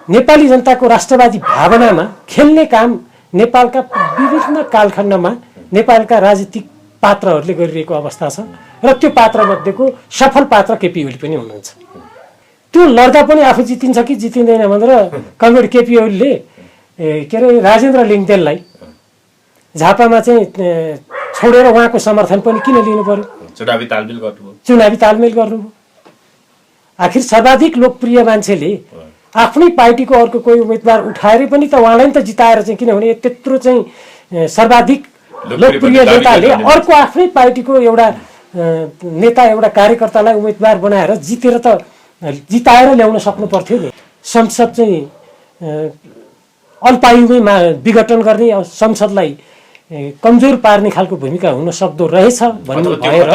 नेपाली जनताको राष्ट्रवादी भावनामा खेल्ने काम नेपालका विभिन्न कालखण्डमा नेपालका राजनीतिक पात्रहरूले गरिरहेको अवस्था छ र त्यो पात्रमध्येको सफल पात्र केपी ओली पनि हुनुहुन्छ। त्यो लड्दा पनि आफू जितिन्छ कि जितिँदैन भनेर कमरेड केपी ओलीले के अरे राजेन्द्र लिङ्गदेनलाई झापामा चाहिँ छोडेर उहाँको समर्थन पनि किन लिनु पर्यो? चुनावी तालमेल गर्नुभयो। आखिर सर्वाधिक लोकप्रिय मान्छेले आफ्नै पार्टीको अर्को कोही उम्मेदवार उठाएर पनि त उहाँलाई नि त जिताएर चाहिँ, किनभने त्यत्रो चाहिँ सर्वाधिक लोकप्रिय नेताले अर्को आफ्नै पार्टीको एउटा नेता एउटा कार्यकर्तालाई उम्मेदवार बनाएर जिताएर ल्याउन सक्नु पर्थ्यो नि। संसद चाहिँ अल्पायुमै विघटन गर्ने, संसदलाई कमजोर पार्ने खालको भूमिका हुन सक्दो रहेछ भन्ने भएर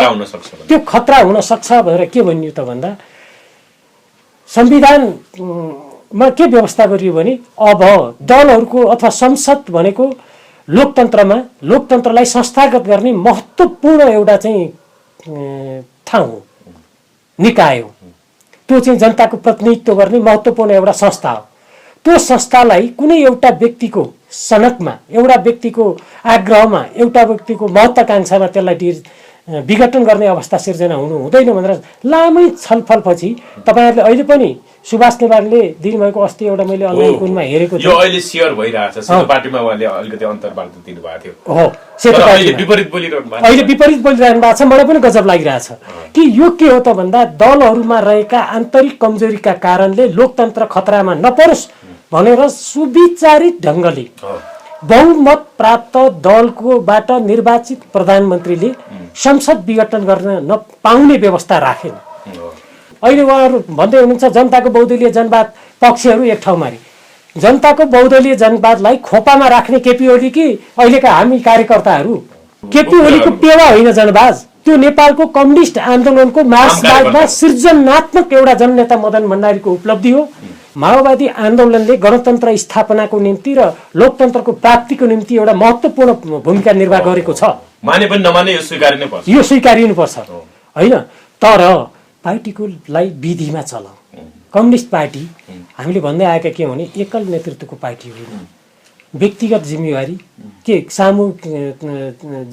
त्यो खतरा हुन सक्छ भनेर के भनियो त भन्दा संविधानमा के व्यवस्था गरियो भने अब दलहरूको अथवा संसद भनेको लोकतन्त्रलाई संस्थागत गर्ने महत्त्वपूर्ण एउटा चाहिँ ठाउँ हो, निकाय हो। त्यो चाहिँ जनताको प्रतिनिधित्व गर्ने महत्त्वपूर्ण एउटा संस्था हो। त्यो संस्थालाई कुनै एउटा व्यक्तिको सनकमा, एउटा व्यक्तिको आग्रहमा, एउटा व्यक्तिको महत्त्वाकांक्षामा त्यसलाई विघटन गर्ने अवस्था सिर्जना हुनु हुँदैन भनेर लामै छलफलपछि तपाईँहरूले अहिले पनि सुभाष नेवारले दिनुभएको अस्ति एउटा मैले अनलाइन कुनमा हेरेको थिएँ, यो अहिले शेयर भइरहेछ। सेतो पार्टीमा उहाँले अलिकति अन्तर्वार्ता दिनुभएको थियो। हो, सेतो पार्टी अहिले विपरीत बोलिरहनु भएको छ। मलाई पनि गजब लागिरहेछ कि यो के हो त भन्दा दलहरूमा रहेका आन्तरिक कमजोरीका कारणले लोकतन्त्र खतरामा नपरोस् भनेर सुविचारित ढङ्गले बहुमत प्राप्त दलकोबाट निर्वाचित प्रधानमन्त्रीले संसद विघटन गर्न नपाउने व्यवस्था राखेन। अहिले उहाँहरू भन्दै हुनुहुन्छ जनताको बहुदलीय जनवाद पक्षहरू एक ठाउँमा रे। जनताको बहुदलीय जनवादलाई खोपामा राख्ने केपी ओली कि अहिलेका हामी कार्यकर्ताहरू? केपी ओलीको पेवा होइन जनवाद, त्यो नेपालको कम्युनिस्ट आन्दोलनको मार्क्सवादमा सृजनात्मक एउटा जननेता मदन भण्डारीको उपलब्धि हो। माओवादी आन्दोलनले गणतन्त्र स्थापनाको निम्ति र लोकतन्त्रको प्राप्तिको निम्ति एउटा महत्त्वपूर्ण भूमिका निर्वाह गरेको छ। माने पनि नमाने यो स्वीकारिनुपर्छ होइन। तर पार्टीकोलाई विधिमा चलाऊ। कम्युनिस्ट पार्टी हामीले भन्दै आएका के भने एकल नेतृत्वको पार्टी होइन, व्यक्तिगत जिम्मेवारी के सामूहिक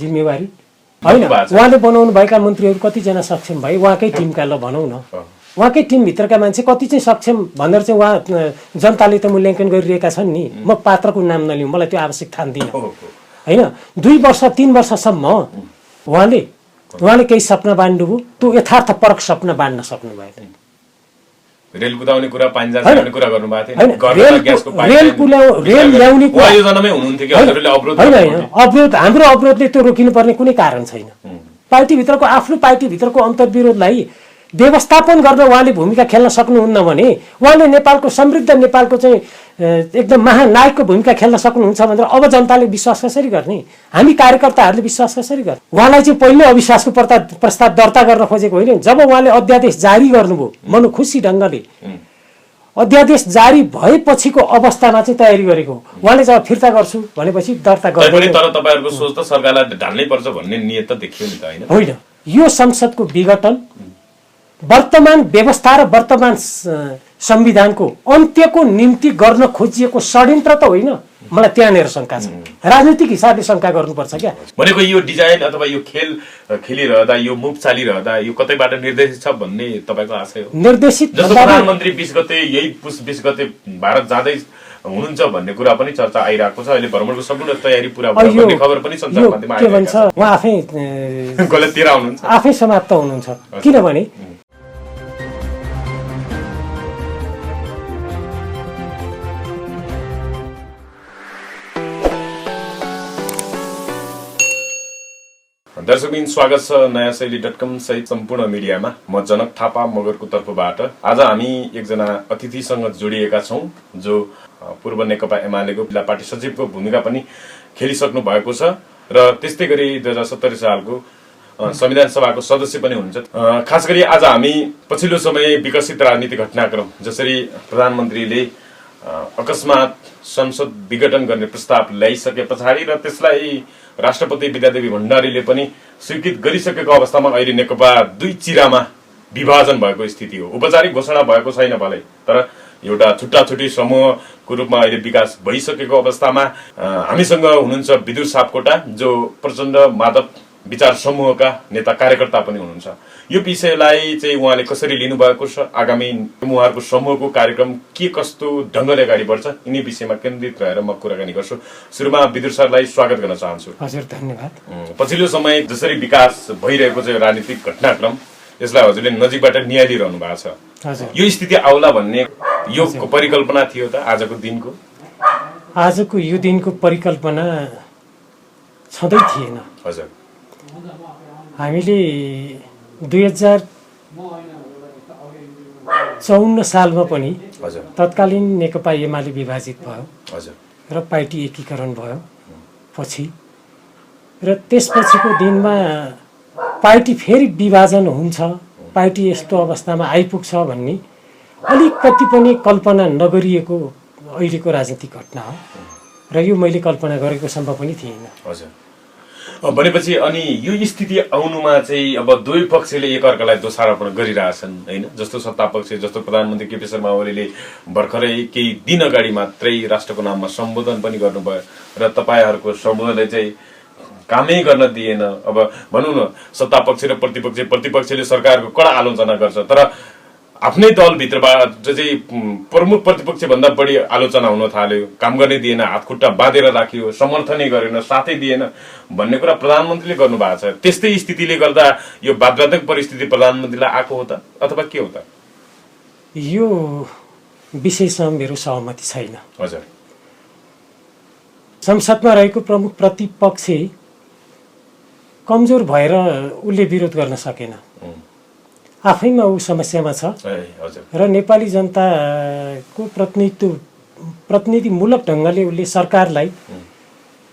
जिम्मेवारी होइन। उहाँले बनाउनु भएका मन्त्रीहरू कतिजना सक्षम भए उहाँकै टिमका, ल भनौँ न उहाँकै टिमभित्रका मान्छे कति चाहिँ सक्षम भनेर चाहिँ उहाँ जनताले त मूल्याङ्कन गरिरहेका छन् नि। म पात्रको नाम नलिउँ, मलाई त्यो आवश्यक ठान्दिनँ होइन। 2 वर्ष 3 वर्षसम्म उहाँले केही सपना बाँड्नुभयो, त्यो यथार्थपरक सपना बाँड्न सक्नु भएन। रेल कुदाउने कुरा, पानी जाने कुरा गर्नुभएको थियो। अवरोध हाम्रो अवरोधले त्यो रोकिनुपर्ने कुनै कारण छैन। पार्टीभित्रको आफ्नो पार्टीभित्रको अन्तर्विरोधलाई व्यवस्थापन गर्न उहाँले भूमिका खेल्न सक्नुहुन्न भने उहाँले नेपालको समृद्ध नेपालको चाहिँ एकदम महानायकको भूमिका खेल्न सक्नुहुन्छ भनेर अब जनताले विश्वास कसरी गर्ने? हामी कार्यकर्ताहरूले विश्वास कसरी गर्ने? उहाँलाई चाहिँ पहिले अविश्वासको प्रस्ताव दर्ता गर्न खोजेको होइन। जब उहाँले अध्यादेश जारी गर्नुभयो मनोखुसी ढङ्गले, अध्यादेश जारी भएपछिको अवस्थामा चाहिँ तयारी गरेको। उहाँले जब फिर्ता गर्छु भनेपछि दर्ता गर्दैन। तर तपाईहरुको सोच त सरकारलाई ढाल्नै पर्छ भन्ने नियत त देखियो नि त हैन? होइन, यो संसदको विघटन वर्तमान व्यवस्था र वर्तमान संविधानको अन्त्यको निम्ति गर्न खोजिएको षड्यन्त्र त होइन। मलाई त्यहाँनिर शंका छ। राजनीतिक हिसाबले शंका गर्नुपर्छ क्या। भनेको यो डिजाइन अथवा यो खेल खेलिरहँदा, यो मुभ चालिरहँदा यो कतैबाट निर्देशित छ भन्ने तपाईको आशय हो? निर्देशित जस्तो प्रधानमन्त्री 20 गते यही पुस 20 गते भारत जाँदै हुनुहुन्छ भन्ने कुरा पनि चर्चा आइरहेको छ। अहिले भ्रमणको सम्पूर्ण तयारी पूरा भयो भन्ने खबर पनि सञ्चार माध्यममा आइरहेको छ। उहाँ आफै गलततिर आउनुहुन्छ, आफै समाप्त हुनुहुन्छ। किनभने दर्शकबिन स्वागत छ नयाँ शैली.com सहित सम्पूर्ण मिडियामा। म जनक थापा मगरको तर्फबाट आज हामी एकजना अतिथिसँग जोडिएका छौं जो पूर्व नेकपा एमालेको जिल्ला पार्टी सचिवको भूमिका पनि खेलिसक्नु भएको छ र त्यस्तै गरी 2070 सालको संविधान सभाको सदस्य पनि हुनुहुन्छ। खास गरी आज हामी पछिल्लो समय विकसित राजनीतिक घटनाक्रम जसरी प्रधानमन्त्रीले अकस्मात संसद विघटन गर्ने प्रस्ताव ल्याइसके पछाडि र त्यसलाई राष्ट्रपति विद्यादेवी भण्डारीले पनि स्वीकृत गरिसकेको अवस्थामा अहिले नेकपा दुई चिरामा विभाजन भएको स्थिति हो। औपचारिक घोषणा भएको छैन भलै, तर एउटा छुट्टा-छुट्टी समूहको रूपमा अहिले विकास भइसकेको अवस्थामा हामीसँग हुनुहुन्छ विदुर सापकोटा जो प्रचण्ड माधव विचार समूहका नेता कार्यकर्ता पनि हुनुहुन्छ। यो विषयलाई चाहिँ उहाँले कसरी लिनुभएको छ, आगामी उहाँहरूको समूहको कार्यक्रम के कस्तो ढङ्गले अगाडि बढ्छ, यिनी विषयमा केन्द्रित रहेर म कुराकानी गर्छु। सुरुमा विदुर सरलाई स्वागत गर्न चाहन्छु। हजुर, धन्यवाद। पछिल्लो समय जसरी विकास भइरहेको छ राजनीतिक घटनाक्रम, यसलाई हजुरले नजिकबाट निहालिरहनु भएको छ। हजुर, यो स्थिति आउला भन्ने यो परिकल्पना थियो त आजको दिनको? आजको यो दिनको परिकल्पना छँदै थिएन। हजुर, हामीले 2054 सालमा पनि हजुर, तत्कालीन नेकपा एमाले विभाजित भयो हजुर, र पार्टी एकीकरण भयो पछि, र त्यसपछिको दिनमा पार्टी फेरि विभाजन हुन्छ, पार्टी यस्तो अवस्थामा आइपुग्छ भन्ने अलिकति पनि कल्पना नगरिएको अहिलेको राजनीतिक घटना हो र यो मैले कल्पना गरेको सम्भव पनि थिएन। हजुर, भनेपछि अनि यो स्थिति आउनुमा चाहिँ अब दुवै पक्षले एकअर्कालाई दोषारोपण गरिरहेछन् होइन? जस्तो सत्ता पक्ष, जस्तो प्रधानमन्त्री केपी शर्मा ओलीले भर्खरै केही दिन अगाडि मात्रै राष्ट्रको नाममा सम्बोधन पनि गर्नुभयो र तपाईँहरूको समूहले चाहिँ कामै गर्न दिएन। अब भनौँ न सत्ता पक्ष र प्रतिपक्षले सरकारको कडा आलोचना गर्छ, तर आफ्नै दलभित्रबाट चाहिँ प्रमुख प्रतिपक्ष भन्दा बढी आलोचना हुन थाल्यो, काम गर्ने दिएन, हातखुट्टा बाँधेर राखियो, समर्थनै गरेन, साथै दिएन भन्ने कुरा प्रधानमन्त्रीले गर्नुभएको छ। त्यस्तै स्थितिले गर्दा यो वादवादक परिस्थिति प्रधानमन्त्रीलाई आएको हो त अथवा के हो त? यो विषयसँग मेरो सहमति छैन। हजुर, संसदमा रहेको प्रमुख प्रतिपक्ष कमजोर भएर उसले विरोध गर्न सकेन, आफैमा ऊ समस्यामा छ र नेपाली जनताको प्रतिनिधिमूलक ढङ्गले उसले सरकारलाई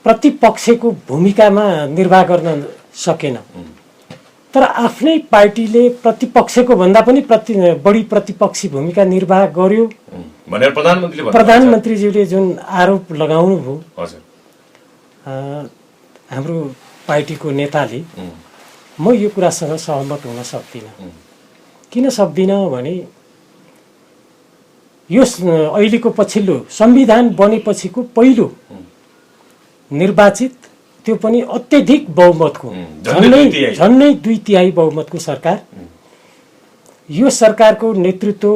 प्रतिपक्षको भूमिकामा निर्वाह गर्न सकेन। तर आफ्नै पार्टीले प्रतिपक्षको भन्दा पनि बढी प्रतिपक्षी भूमिका निर्वाह गर्यो भनेर प्रधानमन्त्रीज्यूले जुन आरोप लगाउनु भयो हाम्रो पार्टीको नेताले, म यो कुरासँग सहमत हुन सक्दिनँ। किन सक्दिनँ भने यो अहिलेको पछिल्लो संविधान बनेपछिको पहिलो निर्वाचित, त्यो पनि अत्यधिक बहुमतको, झन्नै 2/3 बहुमतको सरकार, यो सरकारको नेतृत्व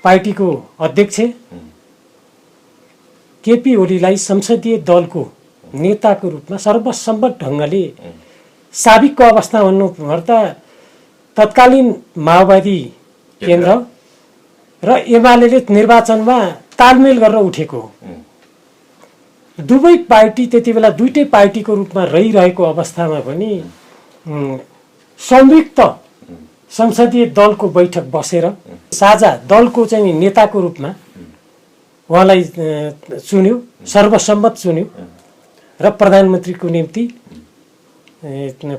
पार्टीको अध्यक्ष केपी ओलीलाई संसदीय दलको नेताको रूपमा सर्वसम्मत ढङ्गले साबिकको अवस्था भन्नुपर्दा तत्कालीन माओवादी केन्द्र र एमाले निर्वाचनमा तालमेल गरेर उठेको हो। दुवै पार्टी त्यति बेला दुईटै पार्टीको रूपमा रहिरहेको अवस्थामा पनि संयुक्त संसदीय दलको बैठक बसेर साझा दलको चाहिँ नेताको रूपमा उहाँलाई चुन्यो, सर्वसम्मत चुन्यो र प्रधानमन्त्रीको निम्ति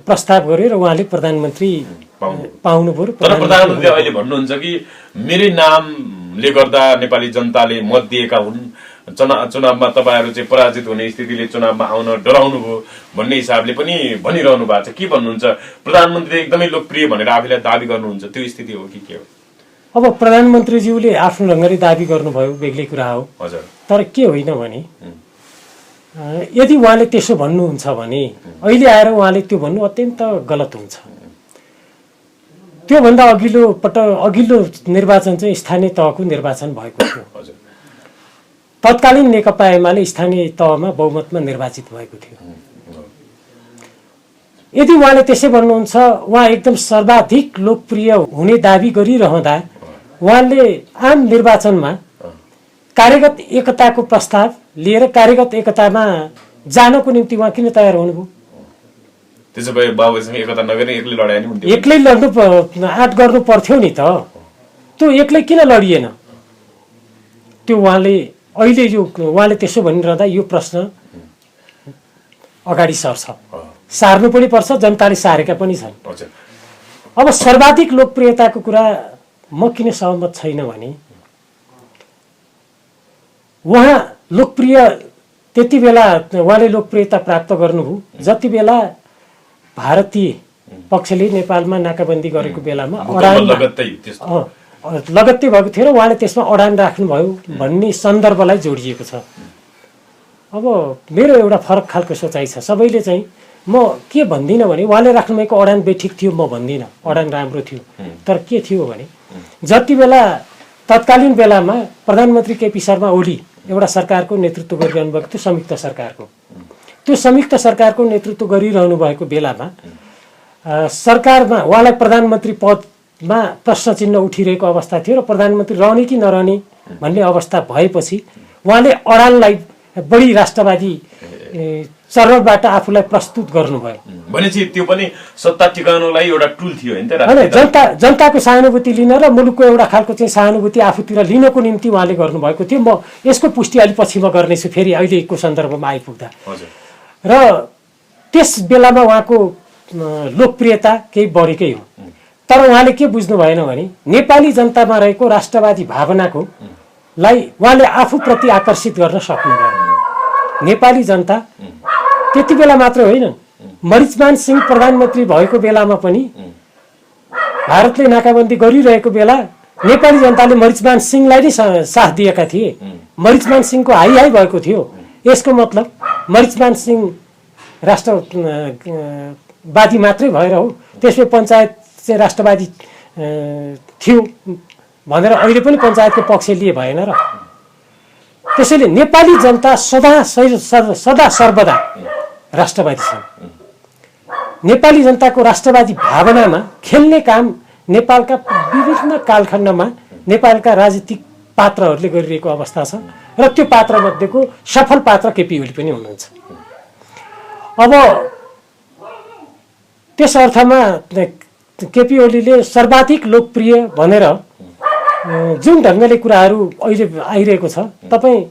प्रस्ताव गर्यो र उहाँले प्रधानमन्त्री पाउनुभयो। तर प्रधानमन्त्री अहिले भन्नुहुन्छ कि मेरै नामले गर्दा नेपाली जनताले मत दिएका हुन्, चुनावमा तपाईँहरू चाहिँ पराजित हुने स्थितिले चुनावमा आउन डराउनु भयो भन्ने हिसाबले पनि भनिरहनु भएको छ। के भन्नुहुन्छ? प्रधानमन्त्री एकदमै लोकप्रिय भनेर आफैलाई दाबी गर्नुहुन्छ, त्यो स्थिति हो कि के हो? अब प्रधानमन्त्रीज्यूले आफ्नो ढङ्गले दाबी गर्नुभयो, बेग्लै कुरा हो। हजुर, तर के होइन भने यदि उहाँले त्यसो भन्नुहुन्छ भने अहिले आएर उहाँले त्यो भन्नु अत्यन्त गलत हुन्छ। त्योभन्दा अघिल्लो निर्वाचन चाहिँ स्थानीय तहको निर्वाचन भएको थियो। तत्कालीन नेकपा एमाले स्थानीय तहमा बहुमतमा निर्वाचित भएको थियो। यदि उहाँले त्यसै भन्नुहुन्छ, उहाँ एकदम सर्वाधिक लोकप्रिय हुने दाबी गरिरहँदा उहाँले आम निर्वाचनमा कार्यगत एकताको प्रस्ताव लिएर कार्यगत एकतामा जानको निम्ति उहाँ किन तयार हुनुभयो? त्यसो भए बाबुसँग एकता नगरी एक्लै लडाइ नि हुन्थ्यो। एक्लै लड्नु आँट गर्नु पर्थ्यो नि त। त्यो एक्लै किन लडिएन? त्यो उहाँले अहिले उहाँले त्यसो भनिरहँदा यो प्रश्न अगाडि सर्छ, सार्नु पनि पर्छ, जनताले सारेका पनि छन्। अब सर्वाधिक लोकप्रियताको कुरा म किन सहमत छैन भने उहाँ लोकप्रिय त्यति बेला उहाँले लोकप्रियता प्राप्त गर्नुभयो जति बेला भारतीय पक्षले नेपालमा नाकाबन्दी गरेको बेलामा लगत्तै भएको थियो र उहाँले त्यसमा अडान राख्नुभयो भन्ने सन्दर्भलाई जोडिएको छ। अब मेरो एउटा फरक खालको सोचाइ छ। सबैले चाहिँ म के भन्दिनँ भने उहाँले राख्नुभएको अडान बेठिक थियो म भन्दिनँ, अडान राम्रो थियो। तर के थियो भने जति बेला तत्कालीन बेलामा प्रधानमन्त्री केपी शर्मा ओली एउटा सरकारको नेतृत्व गरिरहनु भएको थियो, संयुक्त सरकारको। त्यो संयुक्त सरकारको नेतृत्व गरिरहनु भएको बेलामा सरकारमा उहाँलाई प्रधानमन्त्री पदमा प्रश्न चिन्ह उठिरहेको अवस्था थियो र प्रधानमन्त्री रहने कि नरहने भन्ने अवस्था भएपछि उहाँले अडानलाई बढी राष्ट्रवादी चरणबाट आफूलाई प्रस्तुत गर्नुभयो। भनेपछि त्यो पनि सत्ता टिकाउनलाई एउटा टुल थियो हैन त? होइन, जनताको सहानुभूति लिन र मुलुकको एउटा खालको चाहिँ सहानुभूति आफूतिर लिनको निम्ति उहाँले गर्नुभएको थियो। म यसको पुष्टि अलि पछि म गर्नेछु फेरि अहिलेको सन्दर्भमा आइपुग्दा। र त्यस बेलामा उहाँको लोकप्रियता केही बढेकै हो। तर उहाँले के बुझ्नु भएन भने नेपाली जनतामा रहेको राष्ट्रवादी भावनाको लाई उहाँले आफूप्रति आकर्षित गर्न सक्नुभयो। नेपाली जनता त्यति बेला मात्र होइन, मरिचमान सिंह प्रधानमन्त्री भएको बेलामा पनि भारतले नाकाबन्दी गरिरहेको बेला नेपाली जनताले मरिचमान सिंहलाई नै साथ दिएका थिए। मरिचमान सिंहको हाई हाई भएको थियो। यसको मतलब मरिचमान सिंह राष्ट्रवादी मात्रै भएर हो, त्यसपछि पञ्चायत चाहिँ राष्ट्रवादी थियो भनेर अहिले पनि पञ्चायतको पक्ष लिए भएन र। त्यसैले नेपाली जनता सदा सर्वदा राष्ट्रवादी छन्। नेपाली जनताको राष्ट्रवादी भावनामा खेल्ने काम नेपालका विभिन्न कालखण्डमा नेपालका राजनीतिक पात्रहरूले गरिरहेको अवस्था छ र त्यो पात्रमध्येको सफल पात्र केपी ओली पनि हुनुहुन्छ। अब त्यस अर्थमा केपी ओलीले सर्वाधिक लोकप्रिय भनेर जुन ढङ्गले कुराहरू अहिले आइरहेको छ, तपाईँ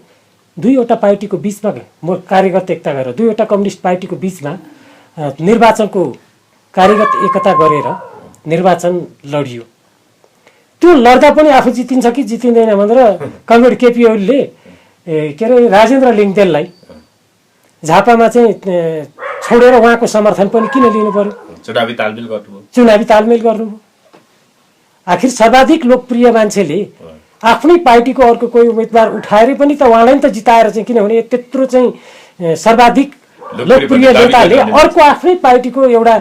दुईवटा पार्टीको बिचमा कार्यगत एकता गरेर दुईवटा कम्युनिस्ट पार्टीको बिचमा निर्वाचनको कार्यगत एकता गरेर निर्वाचन लडियो। त्यो लड्दा पनि आफू जितिन्छ कि जितिँदैन भनेर कमरेड केपी ओलीले के अरे राजेन्द्र लिङ्गदेललाई झापामा चाहिँ छोडेर उहाँको समर्थन पनि किन लिनु पर्यो? चुनावी तालमेल गर्नुभयो। आखिर सर्वाधिक लोकप्रिय मान्छेले आफ्नै पार्टीको अर्को कोही उम्मेदवार उठाएर पनि त उहाँलाई त जिताएर चाहिँ, किनभने त्यत्रो चाहिँ सर्वाधिक लोकप्रिय नेताले अर्को आफ्नै पार्टीको एउटा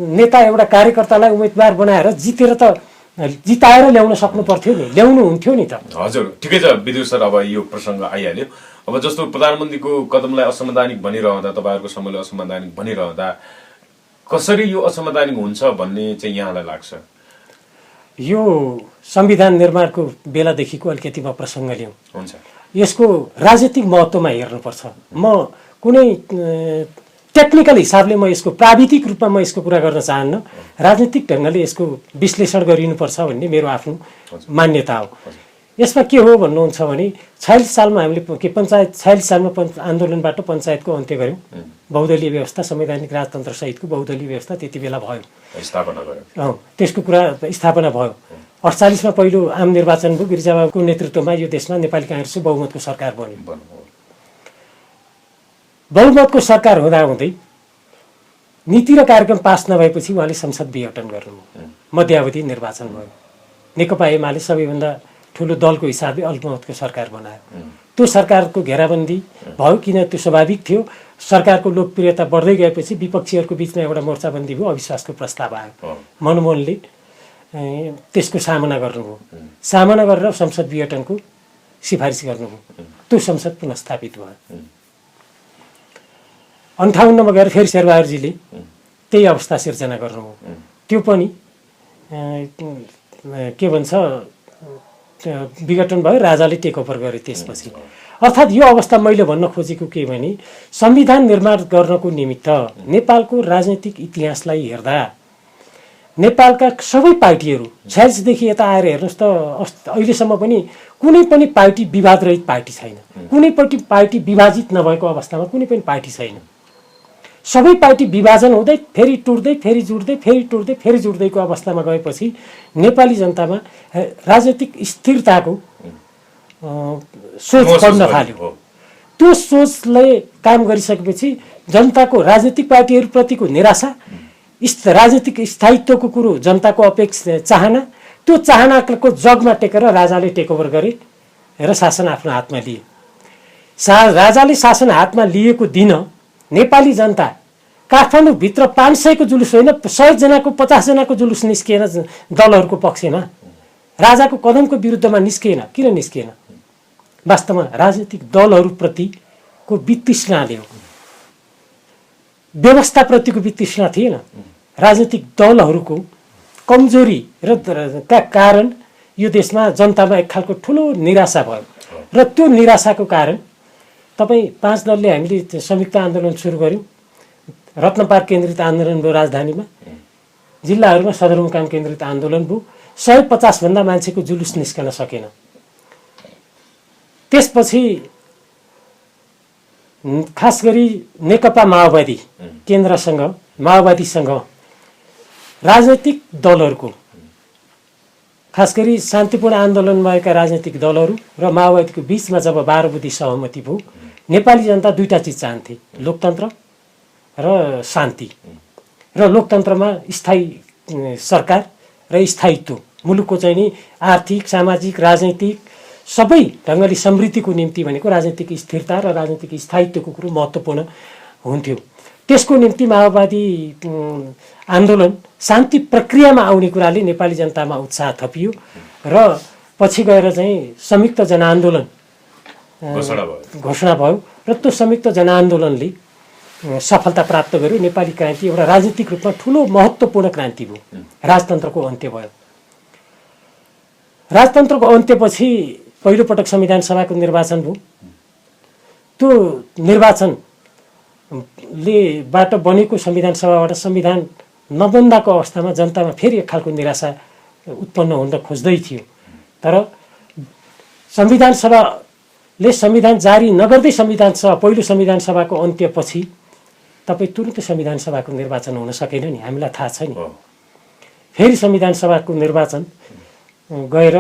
नेता एउटा कार्यकर्तालाई उम्मेदवार बनाएर जिताएर ल्याउन सक्नु पर्थ्यो नि, ल्याउनु हुन्थ्यो नि त। हजुर, ठिकै छ विदुर सर। अब यो प्रसङ्ग आइहाल्यो। अब जस्तो प्रधानमन्त्रीको कदमलाई असंवैधानिक भनिरहँदा, तपाईँहरूको समयले असंवैधानिक भनिरहँदा कसरी यो असंवैधानिक हुन्छ भन्ने चाहिँ यहाँलाई लाग्छ? यो संविधान निर्माणको बेलादेखिको अलिकति म प्रसङ्ग लिउँ। हुन्छ। यसको राजनीतिक महत्त्वमा हेर्नुपर्छ। म कुनै टेक्निकल हिसाबले म यसको प्राविधिक रूपमा म यसको कुरा गर्न चाहन्न, राजनीतिक ढङ्गले यसको विश्लेषण गरिनुपर्छ भन्ने मेरो आफ्नो मान्यता हो। यसमा के हो भन्नुहुन्छ भने 46 सालमा हामीले के 46 सालमा आन्दोलनबाट पञ्चायतको अन्त्य गऱ्यौँ। बहुदलीय व्यवस्था, संवैधानिक राजतन्त्र सहितको बहुदलीय व्यवस्था त्यति बेला भयो, स्थापना गर्यो। त्यसको कुरा स्थापना भयो। 48 मा पहिलो आम निर्वाचन भयो। गिरिजाबाबुको नेतृत्वमा यो देशमा नेपाली काङ्ग्रेसको बहुमतको सरकार बन्यो। बहुमतको सरकार हुँदाहुँदै नीति र कार्यक्रम पास नभएपछि उहाँले संसद विघटन गर्नुभयो। मध्यावधि निर्वाचन भयो। नेकपा एमाले सबैभन्दा ठुलो दलको हिसाबले अल्पमतको सरकार बनायो। त्यो सरकारको घेराबन्दी भयो, किन त्यो स्वाभाविक थियो। सरकारको लोकप्रियता बढ्दै गएपछि विपक्षीहरूको बिचमा एउटा मोर्चाबन्दी भयो, अविश्वासको प्रस्ताव आयो। मनमोहनले त्यसको सामना गर्नुभयो। सामना गरेर संसद विघटनको सिफारिस गर्नुभयो। त्यो संसद पुनस्थापित भयो। 58 मा गएर फेरि शेरबहादुरजीले त्यही अवस्था सिर्जना गर्नुभयो। त्यो पनि के भन्छ विघटन भयो, राजाले टेक ओभर गरे त्यसपछि। अर्थात् यो अवस्था मैले भन्न खोजेको के भने संविधान निर्माण गर्नको निमित्त नेपालको राजनीतिक इतिहासलाई हेर्दा नेपालका सबै पार्टीहरू 46 देखि यता आएर हेर्नुहोस् त, अहिलेसम्म पनि कुनै पनि पार्टी विवादरहित पार्टी छैन। कुनै पनि पार्टी विभाजित नभएको अवस्थामा कुनै पनि पार्टी छैन। सबै पार्टी विभाजन हुँदै फेरि टुट्दै फेरि जुट्दै फेरि टुट्दै फेरि जुट्दैको अवस्थामा गएपछि नेपाली जनतामा राजनीतिक स्थिरताको सोच बढ्न थाल्यो। त्यो सोचले काम गरिसकेपछि जनताको राजनीतिक पार्टीहरूप्रतिको निराशा, राजनीतिक स्थायित्वको कुरो जनताको अपेक्षा चाहना, त्यो चाहनाको जगमा टेकेर राजाले टेकओभर गरे र शासन आफ्नो हातमा लिए। राजाले शासन हातमा लिएको दिन नेपाली जनता काठमाडौँभित्र 500 को जुलुस होइन 100 जनाको 50 जनाको जुलुस निस्किएन दलहरूको पक्षमा, राजाको कदमको विरुद्धमा निस्किएन। किन निस्किएन? वास्तवमा राजनीतिक दलहरूप्रतिको वितृष्णाले हो, व्यवस्थाप्रतिको वितृष्णा थिएन। राजनीतिक दलहरूको कमजोरी र का कारण यो देशमा जनतामा एक खालको ठुलो निराशा भयो र त्यो निराशाको कारण तपाईँ 5 दलले हामीले संयुक्त आन्दोलन सुरु गऱ्यौँ। रत्नपार्क केन्द्रित आन्दोलन भयो राजधानीमा, जिल्लाहरूमा सदरमुकाम केन्द्रित आन्दोलन भयो। 150 भन्दा मान्छेको जुलुस निस्कन सकेन। त्यसपछि खास गरी नेकपा माओवादी केन्द्रसँग माओवादीसँग राजनैतिक दलहरूको खास गरी शान्तिपूर्ण आन्दोलन भएका राजनैतिक दलहरू र माओवादीको बीचमा जब 12 बुँदी सहमति भयो, नेपाली जनता दुईटा चिज चाहन्थे, लोकतन्त्र र शान्ति। र लोकतन्त्रमा स्थायी सरकार र स्थायित्व, मुलुकको चाहिँ नि आर्थिक सामाजिक राजनैतिक सबै ढङ्गले समृद्धिको निम्ति भनेको राजनीतिक स्थिरता र राजनीतिक स्थायित्वको कुरो महत्त्वपूर्ण हुन्थ्यो। त्यसको निम्ति माओवादी आन्दोलन शान्ति प्रक्रियामा आउने कुराले नेपाली जनतामा उत्साह थपियो र पछि गएर चाहिँ संयुक्त जनआन्दोलन घोषणा भयो र त्यो संयुक्त जनआन्दोलनले सफलता प्राप्त गर्यो। नेपाली क्रान्ति एउटा राजनीतिक रूपमा ठुलो महत्त्वपूर्ण क्रान्ति भयो। राजतन्त्रको अन्त्य भयो। राजतन्त्रको अन्त्यपछि पहिलोपटक संविधान सभाको निर्वाचन भयो। त्यो निर्वाचनलेबाट बनेको संविधान सभाबाट संविधान नबन्दाको अवस्थामा जनतामा फेरि एक खालको निराशा उत्पन्न हुन खोज्दै थियो। तर संविधान सभाले संविधान जारी नगर्दै पहिलो संविधान सभाको अन्त्यपछि तपाईँ तुरुन्तै संविधान सभाको निर्वाचन हुन सकेन नि, हामीलाई थाहा छ नि। फेरि संविधान सभाको निर्वाचन गएर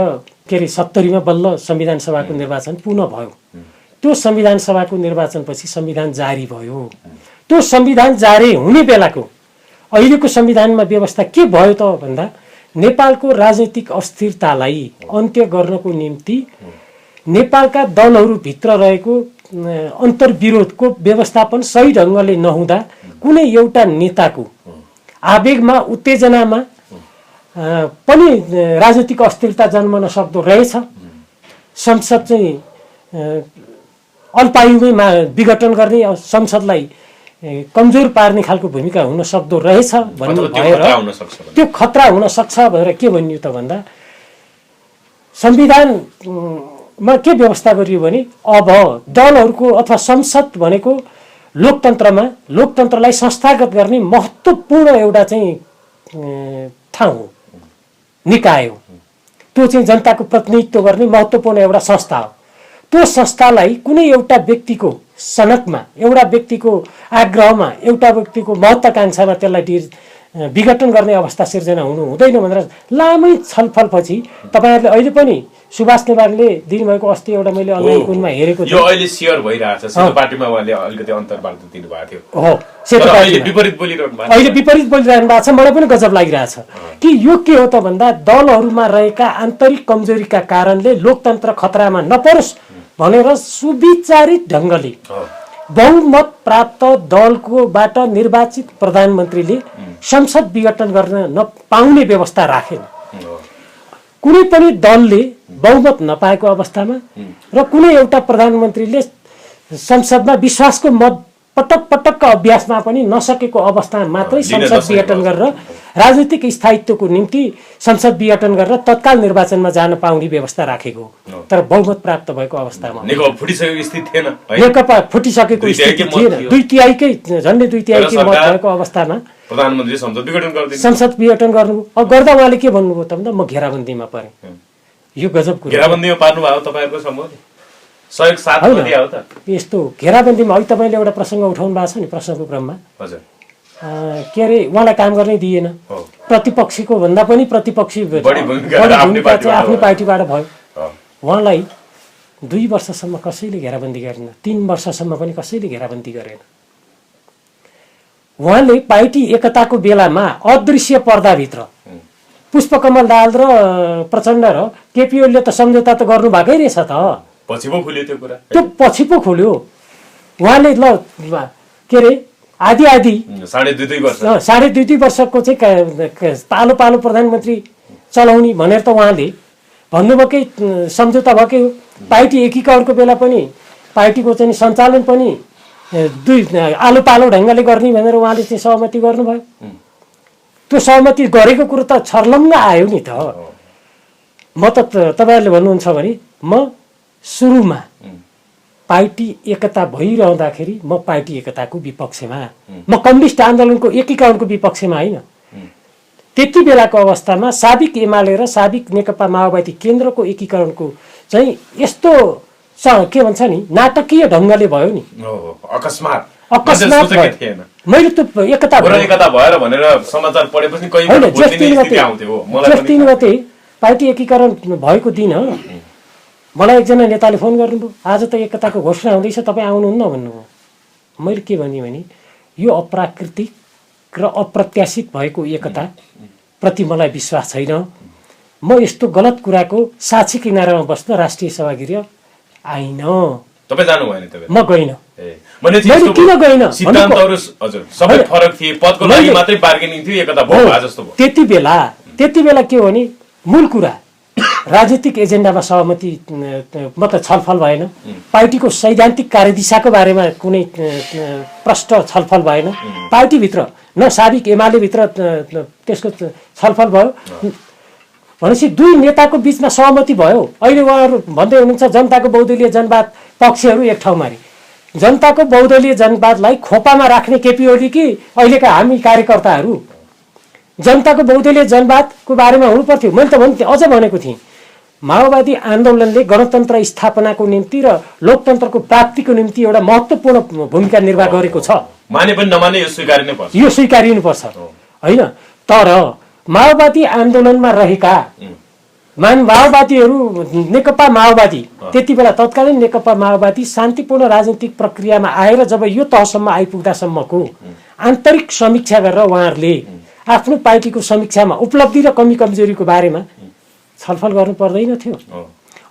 के अरे 70 मा बल्ल संविधान सभाको निर्वाचन पुनः भयो। त्यो संविधान सभाको निर्वाचनपछि संविधान जारी भयो। त्यो संविधान जारी हुने बेलाको अहिलेको संविधानमा व्यवस्था के भयो त भन्दा नेपालको राजनीतिक अस्थिरतालाई अन्त्य गर्नको निम्ति नेपालका दलहरूभित्र रहेको अन्तर्विरोधको व्यवस्थापन सही ढङ्गले नहुँदा कुनै एउटा नेताको आवेगमा उत्तेजनामा पनि राजनीतिक अस्थिरता जन्मन सक्दो रहेछ। संसद चाहिँ अल्पायुमै विघटन गर्ने, संसदलाई कमजोर पार्ने खालको भूमिका हुन सक्दो रहेछ भन्ने भएर त्यो खतरा हुन सक्छ भनेर के भनियो त भन्दा संविधानमा के व्यवस्था गरियो भने अब दलहरूको अथवा संसद भनेको लोकतन्त्रलाई संस्थागत गर्ने महत्त्वपूर्ण एउटा चाहिँ ठाउँ हो, निकाय हो। त्यो चाहिँ जनताको प्रतिनिधित्व गर्ने महत्त्वपूर्ण एउटा संस्था हो। त्यो संस्थालाई कुनै एउटा व्यक्तिको सनकमा, एउटा व्यक्तिको आग्रहमा, एउटा व्यक्तिको महत्त्वाकांक्षामा त्यसलाई विघटन गर्ने अवस्था सिर्जना हुनु हुँदैन भनेर लामै छलफलपछि तपाईहरुले अहिले पनि सुभाष नेवारले दिनुभएको अस्ति एउटा मैले अनलाइन कुनमा हेरेको थिएँ। यो अहिले शेयर भइरहेछ। सेतो पार्टीमा उहाँले अलिकति अन्तर्वार्ता दिनुभएको थियो। हो, सेतो पार्टी अहिले विपरीत बोलिरहनु भएको छ। अहिले विपरीत बोलिरहनु भएको छ। मलाई पनि गजब लागिरहेछ कि यो के हो त भन्दा दलहरुमा रहेका आन्तरिक कमजोरीका कारणले लोकतन्त्र खतरामा नपरोस् भनेर सुविचारित ढंगले बहुमत प्राप्त दलकोबाट निर्वाचित प्रधानमन्त्रीले संसद विघटन गर्न नपाउने व्यवस्था राखेन। कुनै पनि दलले बहुमत नपाएको अवस्थामा र कुनै एउटा प्रधानमन्त्रीले संसदमा विश्वासको मत पटक अभ्यासमा पनि नसकेको अवस्थामा मात्रै संसद विघटन गरेर राजनीतिक स्थायित्वको निम्ति संसद विघटन गरेर तत्काल निर्वाचनमा जान पाउने व्यवस्था राखेको। तर बहुमत प्राप्त भएको अवस्थामा नेकपा फुटिसकेको स्थिति थिएन। नेकपा फुटिसकेको स्थिति थिएन। झन्डै दुई तिहाईकै मत भएको अवस्थामा प्रधानमन्त्री संसद विघटन गर्नु। अब गर्दा उहाँले के भन्नुभयो त भन्दा म घेराबन्दीमा परे। यो गजब कुरा। घेराबन्दीमा पार्नु भयो तपाईहरुको सम्बन्ध सहयोग साथ दिया हो त। यस्तो घेराबन्दीमा अहिले तपाईले एउटा प्रसंग उठाउनु भएको छ नि, प्रश्नको क्रममा हजुर के अरे उहाँलाई काम गर्नै दिएन। प्रतिपक्षीको भन्दा पनि प्रतिपक्षी बढी भूमिका आफ्नो पार्टीबाट भयो। उहाँलाई 2 वर्षसम्म कसैले घेराबन्दी गरेन। 3 वर्षसम्म पनि कसैले घेराबन्दी गरेन। उहाँले पार्टी एकताको बेलामा अदृश्य पर्दाभित्र पुष्पकमल दाहाल र प्रचण्ड र केपी ओलीले त सम्झौता त गर्नु भएकै रहेछ त। पछि पो खुल्यो त्यो कुरा। त्यो पछि पो खोल्यो उहाँले। ल के अरे आधी 2.5 वर्ष 2.5 वर्षको चाहिँ पालो पालो प्रधानमन्त्री चलाउने भनेर त उहाँले भन्नुभएकै सम्झौता भएकै हो। पार्टी एकीकरणको बेला पनि पार्टीको चाहिँ सञ्चालन पनि आलो पालो ढङ्गले गर्ने भनेर उहाँले चाहिँ सहमति गर्नुभयो। त्यो सहमति गरेको कुरो त छर्लङ्ग आयो नि त। म त तपाईँहरूले भन्नुहुन्छ भने म सुरुमा पार्टी एकता भइरहँदाखेरि म पार्टी एकताको विपक्षमा, म कम्युनिस्ट आन्दोलनको एकीकरणको विपक्षमा होइन। त्यति बेलाको अवस्थामा साबिक एमाले र साबिक नेकपा माओवादी केन्द्रको एकीकरणको चाहिँ यस्तो के भन्छ नि नाटकीय ढङ्गले भयो नि। अकस्मात थिएन। मैले त्यो एकता भएर भनेर समाचार पढेपछि जेठ 3 गते पार्टी एकीकरण भएको दिन मलाई एकजना नेताले फोन गर्नुभयो, आज त एकताको घोषणा हुँदैछ, तपाईँ आउनुहुन्न भन्नुभयो। मैले के भने यो अप्राकृतिक र अप्रत्याशित भएको एकता प्रति मलाई विश्वास छैन। म यस्तो गलत कुराको साक्षी किनारामा बस्न राष्ट्रिय सभागृह आइन। तपाईँ जानु भएन? म गइन। किन गइन? सिद्धान्तहरु हजुर सबै फरक थिए, पदको लागि मात्रै बार्गेनिङ थियो, एकता भयो जस्तो भयो। त्यति बेला के हो भने मूल कुरा राजनीतिक एजेन्डामा सहमति मतलब छलफल भएन। पार्टीको सैद्धान्तिक कार्यदिशाको बारेमा कुनै प्रष्ट छलफल भएन। पार्टीभित्र न साबिक एमाले भित्र त्यसको छलफल भयो भनेपछि दुई नेताको बीचमा सहमति भयो। अहिले उहाँहरू भन्दै हुनुहुन्छ जनताको बहुदलीय जनवाद पक्षहरू एक ठाउँमा रे। जनताको बहुदलीय जनवादलाई खोपामा राख्ने केपी ओली कि अहिलेका हामी कार्यकर्ताहरू जनताको बहुदलीय जनवादको बारेमा हुनु पर्थ्यो। मैले त भन्थेँ, अझ भनेको थिएँ, माओवादी आन्दोलनले गणतन्त्र स्थापनाको निम्ति र लोकतन्त्रको प्राप्तिको निम्ति एउटा महत्त्वपूर्ण भूमिका निर्वाह गरेको छ। माने पनि नमाने यो स्वीकारिनुपर्छ होइन। तर माओवादी आन्दोलनमा रहेका माओवादीहरू नेकपा माओवादी त्यति बेला तत्कालीन नेकपा माओवादी शान्तिपूर्ण राजनीतिक प्रक्रियामा आएर जब यो तहसम्म आइपुग्दासम्मको आन्तरिक समीक्षा गरेर उहाँहरूले आफ्नो पार्टीको समीक्षामा उपलब्धि र कमी कमजोरीको बारेमा छलफल गर्नु पर्दैन थियो।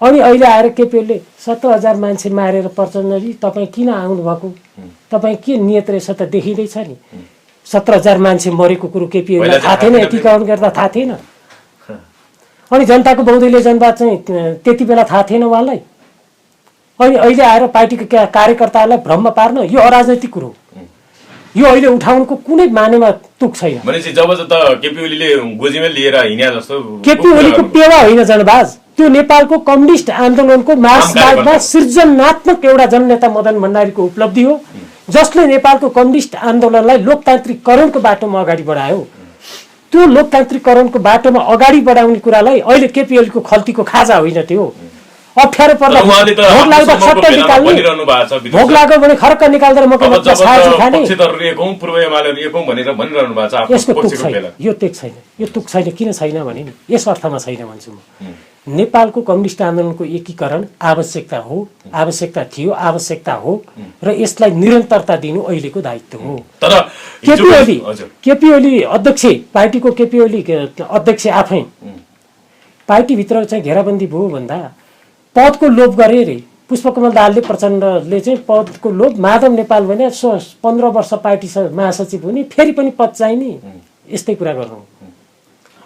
अनि अहिले आएर केपीओलीले 17,000 मान्छे मारेर प्रचण्डजी तपाईँ किन आउनुभएको, तपाईँ के नियत रहेछ त देखिँदैछ नि। 17,000 मान्छे मरेको कुरो केपीओलीलाई थाहा थिएन, एकीकरण गर्दा थाहा थिएन। अनि जनताको बहुदलीय जनवाद चाहिँ त्यति बेला थाहा थिएन उहाँलाई। अनि अहिले आएर पार्टीको कार्यकर्ताहरूलाई भ्रममा पार्न यो अराजनैतिक कुरो, यो अहिले उठाउनुको कुनै मानेमा तुक छैन। भनेपछि जब त केपी ओलीले गोजीमा लिएर हिँड्या जस्तो केपी ओलीको पेवा होइन जनवाद, त्यो नेपालको कम्युनिस्ट आन्दोलनको मार्क्सवादमा सृजनात्मक एउटा जननेता मदन भण्डारीको उपलब्धि हो, जसले नेपालको कम्युनिस्ट आन्दोलनलाई लोकतान्त्रिकरणको बाटोमा अगाडि बढायो। त्यो लोकतान्त्रिकरणको बाटोमा अगाडि बढाउने कुरालाई अहिले केपी ओलीको खल्तीको खाजा होइन, त्यो अप्ठ्यारो पर्दा भोग लाग्दा सट्टै निकाल्ने, भोग लाग्यो भने खर्क निकाल्दै मकै खाने। यसको तुक छैन, यो तुक छैन, यो तुक छैन। किन छैन भने नि यस अर्थमा छैन भन्छु म। नेपालको कम्युनिस्ट आन्दोलनको एकीकरण आवश्यकता हो, आवश्यकता थियो, आवश्यकता हो र यसलाई निरन्तरता दिनु अहिलेको दायित्व हो। तर केपी ओली अध्यक्ष, पार्टीको केपी ओली अध्यक्ष आफै पार्टीभित्र चाहिँ घेराबन्दी भयो भन्दा पदको लोभ गरे रे। पुष्पकमल दाहालले प्रचण्डले चाहिँ पदको लोभ, माधव नेपाल भने 15 वर्ष पार्टी महासचिव हुने, फेरि पनि पद चाहिने, यस्तै कुरा गर्नु।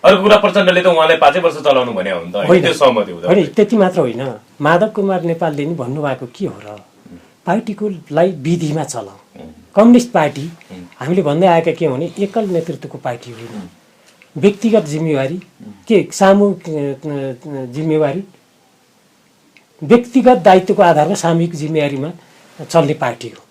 अर्को कुरा प्रचण्डले त उहाँले 5 वर्ष चलाउनु भने हो नि त, त्यो सहमति हुँदा होइन। त्यति मात्र होइन, माधव कुमार नेपालले नि भन्नुभएको के हो र, पार्टीकोलाई विधिमा चलाऊ। कम्युनिस्ट पार्टी हामीले भन्दै आएका के भने एकल नेतृत्वको पार्टी होइन, व्यक्तिगत जिम्मेवारी के सामूहिक जिम्मेवारी, व्यक्तिगत दायित्वको आधारमा सामूहिक जिम्मेवारीमा चल्ने पार्टी हो।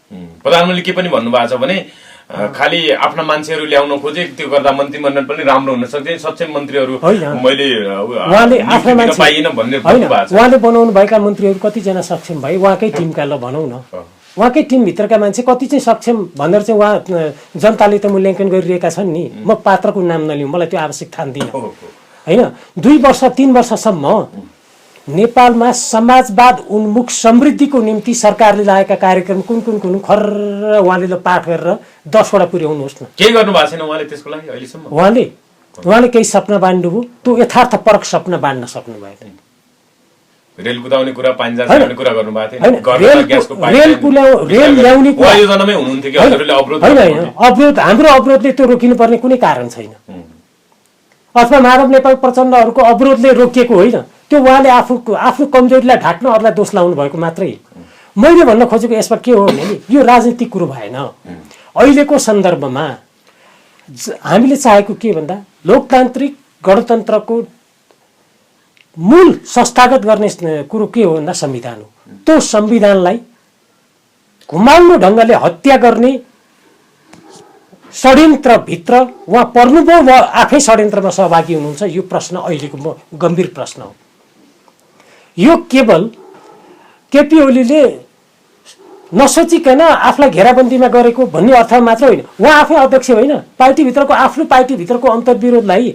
प्रधानमन्त्रीले के पनि भन्नुभएको छ भने खालि आफ्ना मान्छेहरू ल्याउन खोजे, त्यो गर्दा मन्त्रीमण्डल पनि राम्रो हुन सक्छ, सक्षम मन्त्रीहरू मैले उहाँले आफ्ना मान्छे पाइएन भन्ने भन्नुभएको छ। उहाँले बनाउनु भएका मन्त्रीहरू कतिजना सक्षम भए, उहाँकै टिमका, ल भनौँ न, उहाँकै टिमभित्रका मान्छे कति चाहिँ सक्षम भनेर चाहिँ उहाँ जनताले त मूल्याङ्कन गरिरहेका छन् नि। म पात्रको नाम नलिउँ, मलाई त्यो आवश्यक ठान्दिनँ होइन। 2 वर्ष 3 वर्षसम्म नेपालमा समाजवाद उन्मुख समृद्धिको निम्ति सरकारले लागेका कार्यक्रम कुन खर्र उहाँले पाठ गरेर 10 वटा पुर्याउनुहोस् न। केही गर्नु भएको छैन उहाँले त्यसको लागि अहिलेसम्म। उहाँले उहाँले केही सपना बाँड्नुभयो, त्यो यथार्थपरक सपना बाँड्न सक्नु भएन। रेल कुदाउने कुरा, पानी जाने कुरा गर्नुभएको होइन, रेल ल्याउने कुरा योजनामै हुनुहुन्थ्यो कि हजुरले अवरोध? अवरोध, हाम्रो अवरोधले त्यो रोकिनुपर्ने कुनै कारण छैन, अथवा माधव नेपाल प्रचण्डहरूको अवरोधले रोकिएको होइन। त्यो उहाँले आफ्नो कमजोरीलाई ढाक्न अरूलाई दोष लाउनु भएको मात्रै। मैले भन्न खोजेको यसमा के हो भने यो राजनीतिक कुरो भएन। अहिलेको सन्दर्भमा हामीले चाहेको के भन्दा लोकतान्त्रिक गणतन्त्रको मूल संस्थागत गर्ने कुरो के हो भन्दा संविधान हो। त्यो संविधानलाई घुमाउनु ढङ्गले हत्या गर्ने षड्यन्त्रभित्र उहाँ पर्नुभयो, वा आफै षड्यन्त्रमा सहभागी हुनुहुन्छ, यो प्रश्न अहिलेको गम्भीर प्रश्न हो। यो केवल केपी ओलीले नसोचिकन आफूलाई घेराबन्दीमा गरेको भन्ने अर्थमा मात्र होइन। उहाँ आफै अध्यक्ष होइन, पार्टीभित्रको आफ्नो पार्टीभित्रको अन्तर्विरोधलाई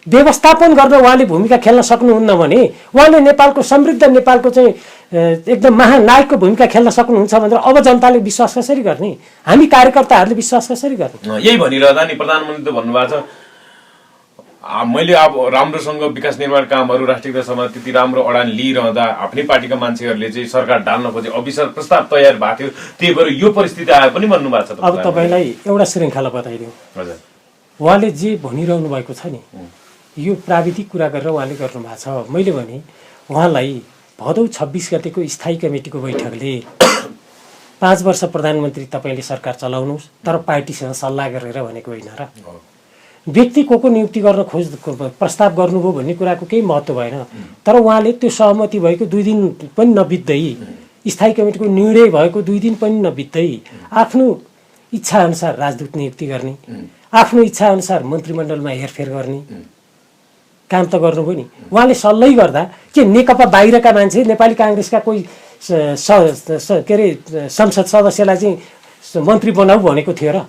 व्यवस्थापन गर्न उहाँले भूमिका खेल्न सक्नुहुन्न भने उहाँले नेपालको समृद्ध नेपालको चाहिँ एकदम महानायकको भूमिका खेल्न सक्नुहुन्छ भनेर अब जनताले विश्वास कसरी गर्ने, हामी कार्यकर्ताहरूले विश्वास कसरी गर्ने? यही भनिरहँदा नि प्रधानमन्त्री त भन्नुभएको छ मैले अब राम्रोसँग विकास निर्माण कामहरू राष्ट्रिय दशामा त्यति राम्रो अडान लिइरहँदा आफ्नै पार्टीका मान्छेहरूले चाहिँ सरकार डाल्न खोजे, अविश्वास प्रस्ताव तयार भएको थियो, त्यही भएर यो परिस्थिति आयो पनि भन्नुभएको छ। अब तपाईँलाई एउटा श्रृङ्खला बताइदिउँ। हजुर, उहाँले जे भनिरहनु भएको छ नि, यो प्राविधिक कुरा गरेर उहाँले गर्नुभएको छ। मैले भने उहाँलाई भदौ 26 गतेको स्थायी कमिटीको बैठकले 5 वर्ष प्रधानमन्त्री तपाईँले सरकार चलाउनुहोस् तर पार्टीसँग सल्लाह गरेर भनेको होइन र। व्यक्ति को नियुक्ति गर्न प्रस्ताव गर्नुभयो भन्ने कुराको केही महत्त्व भएन। तर उहाँले त्यो सहमति भएको 2 दिन पनि नबित्दै, स्थायी कमिटीको निर्णय भएको 2 दिन पनि नबित्दै आफ्नो इच्छाअनुसार राजदूत नियुक्ति गर्ने, आफ्नो इच्छाअनुसार मन्त्रीमण्डलमा हेरफेर गर्ने काम त गर्नुभयो नि। उहाँले सल्लाह गर्दा के नेकपा बाहिरका मान्छे, नेपाली काङ्ग्रेसका कोही के अरे संसद सदस्यलाई चाहिँ मन्त्री बनाऊ भनेको थियो र?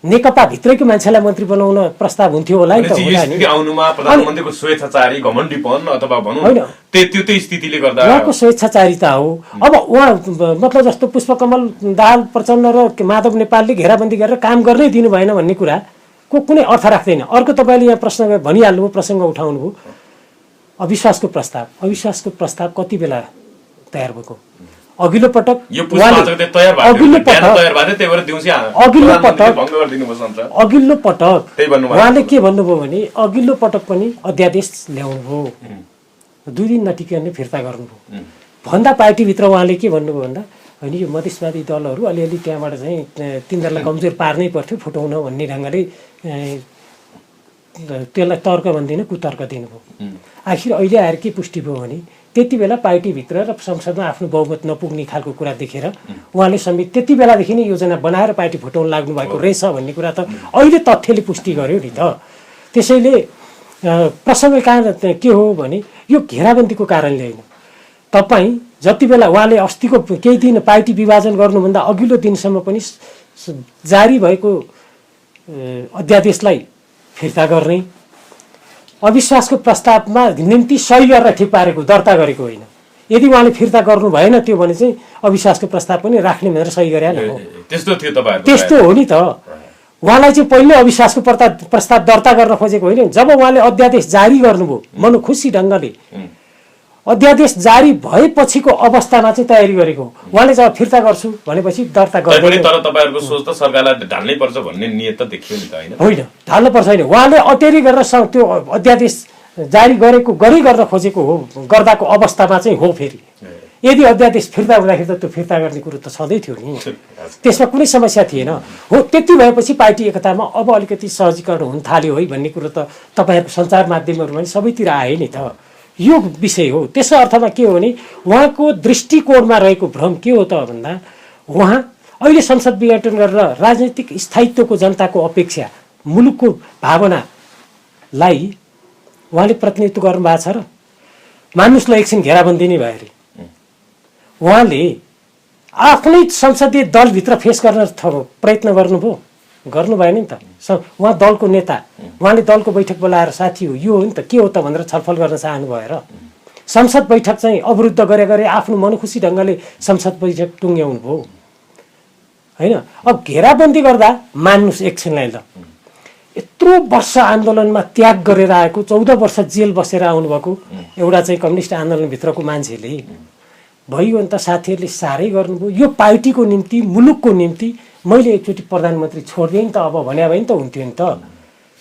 नेकपा भित्रैको मान्छेलाई मन्त्री बनाउन प्रस्ताव हुन्थ्यो होला नि त? आउनुमा प्रधानमन्त्रीको स्वेच्छाचारी घमण्डीपन अथवा भनौँ त्यो स्थितिले गर्दा उहाँको स्वेच्छाचारिता हो। अब उहाँ मतलब जस्तो पुष्पकमल दाहाल प्रचण्ड र माधव नेपालले घेराबन्दी गरेर काम गर्नै दिनु भएन भन्ने कुरा को कुनै अर्थ राख्दैन। अर्को तपाईँले यहाँ प्रश्न भनिहाल्नुभयो, प्रसङ्ग उठाउनुभयो, अविश्वासको प्रस्ताव कति बेला तयार भएको? अघिल्लो पटक उहाँले के भन्नुभयो भने अघिल्लो पटक पनि अध्यादेश ल्याउनुभयो, 2 दिन नटिकन फिर्ता गर्नुभयो। भन्दा पार्टीभित्र उहाँले के भन्नुभयो भन्दा होइन यो मधेसवादी दलहरू अलिअलि त्यहाँबाट चाहिँ तिनीहरूलाई कमजोर पार्नै पर्थ्यो फुटाउन भन्ने ढङ्गले त्यसलाई तर्क भन्दिनँ कुतर्क दिनुभयो। आखिर अहिले आएर के पुष्टि भयो भने त्यति बेला पार्टीभित्र र संसदमा आफ्नो बहुमत नपुग्ने खालको कुरा देखेर उहाँले समेत त्यति बेलादेखि नै योजना बनाएर पार्टी फुटाउन लाग्नु भएको रहेछ भन्ने कुरा त अहिले तथ्यले पुष्टि गर्यो नि त। त्यसैले प्रसङ्ग कहाँ के हो भने यो घेराबन्दीको कारणले होइन। तपाईँ जति बेला उहाँले अस्तिको केही दिन पार्टी विभाजन गर्नुभन्दा अघिल्लो दिनसम्म पनि जारी भएको अध्यादेशलाई फिर्ता गर्ने, अविश्वासको प्रस्तावमा निम्ति सही गरेर ठिक पारेको दर्ता गरेको होइन। यदि उहाँले फिर्ता गर्नु भएन त्यो भने चाहिँ अविश्वासको प्रस्ताव पनि राख्ने भनेर सही गरे हो। त्यस्तो हो नि त। उहाँलाई चाहिँ पहिले अविश्वासको प्रस्ताव दर्ता गर्न खोजेको होइन। जब उहाँले अध्यादेश जारी गर्नुभयो मनोखुसी ढङ्गले, अध्यादेश जारी भएपछिको अवस्थामा चाहिँ तयारी गरेको। उहाँले जब फिर्ता गर्छु भनेपछि दर्ता गर्दैन। तर तपाईहरुको सोच त सरकारलाई ढाल्नै पर्छ भन्ने नियत त देखियो नि त हैन? होइन, ढाल्नु पर्छ हैन। उहाँले अटेरी गरेर त्यो अध्यादेश जारी गर्न खोजेको हो, गर्दाको अवस्थामा चाहिँ हो। फेरि यदि अध्यादेश फिर्ता हुँदाखेरि त त्यो फिर्ता गर्ने कुरो त छँदै थियो नि, त्यसमा कुनै समस्या थिएन। हो, त्यति भएपछि पार्टी एकतामा अब अलिकति सहजीकरण हुन थाल्यो है भन्ने कुरो त तपाईहरुको सञ्चार माध्यमहरुमा पनि सबैतिर आयो नि त। यो विषय हो। त्यसो अर्थमा के हो भने उहाँको दृष्टिकोणमा रहेको भ्रम के हो त भन्दा उहाँ अहिले संसद विघटन गरेर राजनीतिक स्थायित्वको जनताको अपेक्षा मुलुकको भावनालाई उहाँले प्रतिनिधित्व गर्नुभएको छ र मानुसलाई एकछिन घेराबन्दी नै भयो अरे। उहाँले आफ्नै संसदीय दलभित्र फेस गर्न प्रयत्न गर्नु भएन नि त। उहाँ दलको नेता, उहाँले दलको बैठक बोलाएर साथी हो यो हो नि त, के हो त भनेर छलफल गर्न चाहनु भएर संसद बैठक चाहिँ अवरुद्ध गरे आफ्नो मनोखुसी ढङ्गले संसद बैठक टुङ्ग्याउनु भयो हैन। अब घेराबन्दी गर्दा मान्नुस् एकछिनलाई ल, यत्रो वर्ष आन्दोलनमा त्याग गरेर आएको 14 वर्ष जेल बसेर आउनुभएको एउटा चाहिँ कम्युनिस्ट आन्दोलनभित्रको मान्छेले भयो अन्त साथीहरूले साह्रै गर्नुभयो यो पार्टीको निम्ति मुलुकको निम्ति मैले एकचोटि प्रधानमन्त्री छोडिदिएँ नि त अब भन्या भए नि त हुन्थ्यो नि त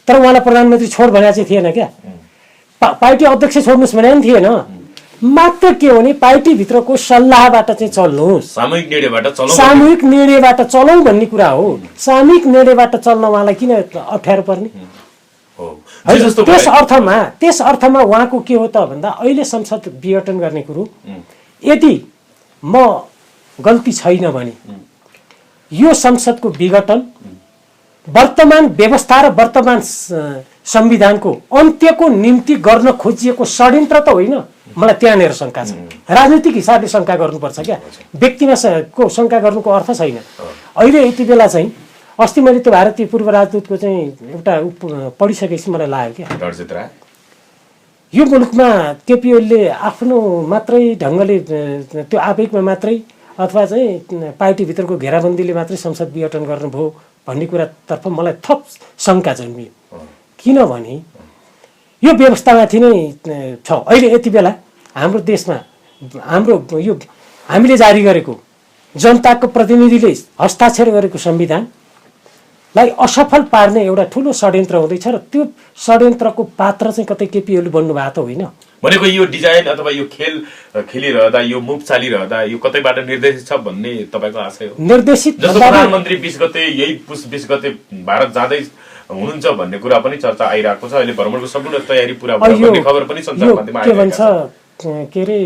तर उहाँलाई प्रधानमन्त्री छोड भन्या चाहिँ थिएन क्या पार्टी अध्यक्ष छोड्नुहोस् भन्या पनि थिएन मात्र के हो भने पार्टीभित्रको सल्लाहबाट चाहिँ चल्नुहोस् सामूहिक निर्णयबाट चलौँ भन्ने कुरा हो सामूहिक निर्णयबाट चल्न उहाँलाई किन अप्ठ्यारो पर्ने त्यस अर्थमा उहाँको के हो त भन्दा अहिले संसद विघटन गर्ने कुरो यदि म गल्ती छैन भने यो संसदको विघटन वर्तमान व्यवस्था र वर्तमान संविधानको अन्त्यको निम्ति गर्न खोजिएको षड्यन्त्र त होइन मलाई त्यहाँनिर शङ्का छ राजनीतिक हिसाबले शङ्का गर्नुपर्छ क्या व्यक्तिमा को शङ्का गर्नुको अर्थ छैन अहिले यति बेला चाहिँ अस्ति मैले त्यो भारतीय पूर्व राजदूतको चाहिँ एउटा पढिसकेपछि मलाई लाग्यो क्या यो मुलुकमा केपी ओलीले आफ्नो मात्रै ढङ्गले त्यो आवेगमा मात्रै अथवा चाहिँ पार्टीभित्रको घेराबन्दीले मात्रै संसद विघटन गर्नुभयो भन्ने कुरातर्फ मलाई थप शङ्का जन्मियो किनभने यो व्यवस्थामाथि नै छ अहिले यति बेला हाम्रो देशमा हाम्रो यो हामीले जारी गरेको जनताको प्रतिनिधिले हस्ताक्षर गरेको संविधानलाई असफल पार्ने एउटा ठुलो षड्यन्त्र हुँदैछ र त्यो षड्यन्त्रको पात्र चाहिँ कतै केपी ओली बन्नु भएको त होइन भनेको यो डिजाइन अथवा यो खेल खेलिरहँदा यो मुभ चालिरहँदा यो कतैबाट निर्देशित छ भन्ने तपाईँको आशय हो निर्देशित जस्तो प्रधानमन्त्री 20 गते यही पुस 20 गते भारत जाँदै हुनुहुन्छ भन्ने कुरा पनि चर्चा आइरहेको छ अहिले भ्रमणको सम्पूर्ण तयारी पुरा भयो भन्ने खबर पनि सञ्चार माध्यममा आइरहेको छ के भन्छ के रे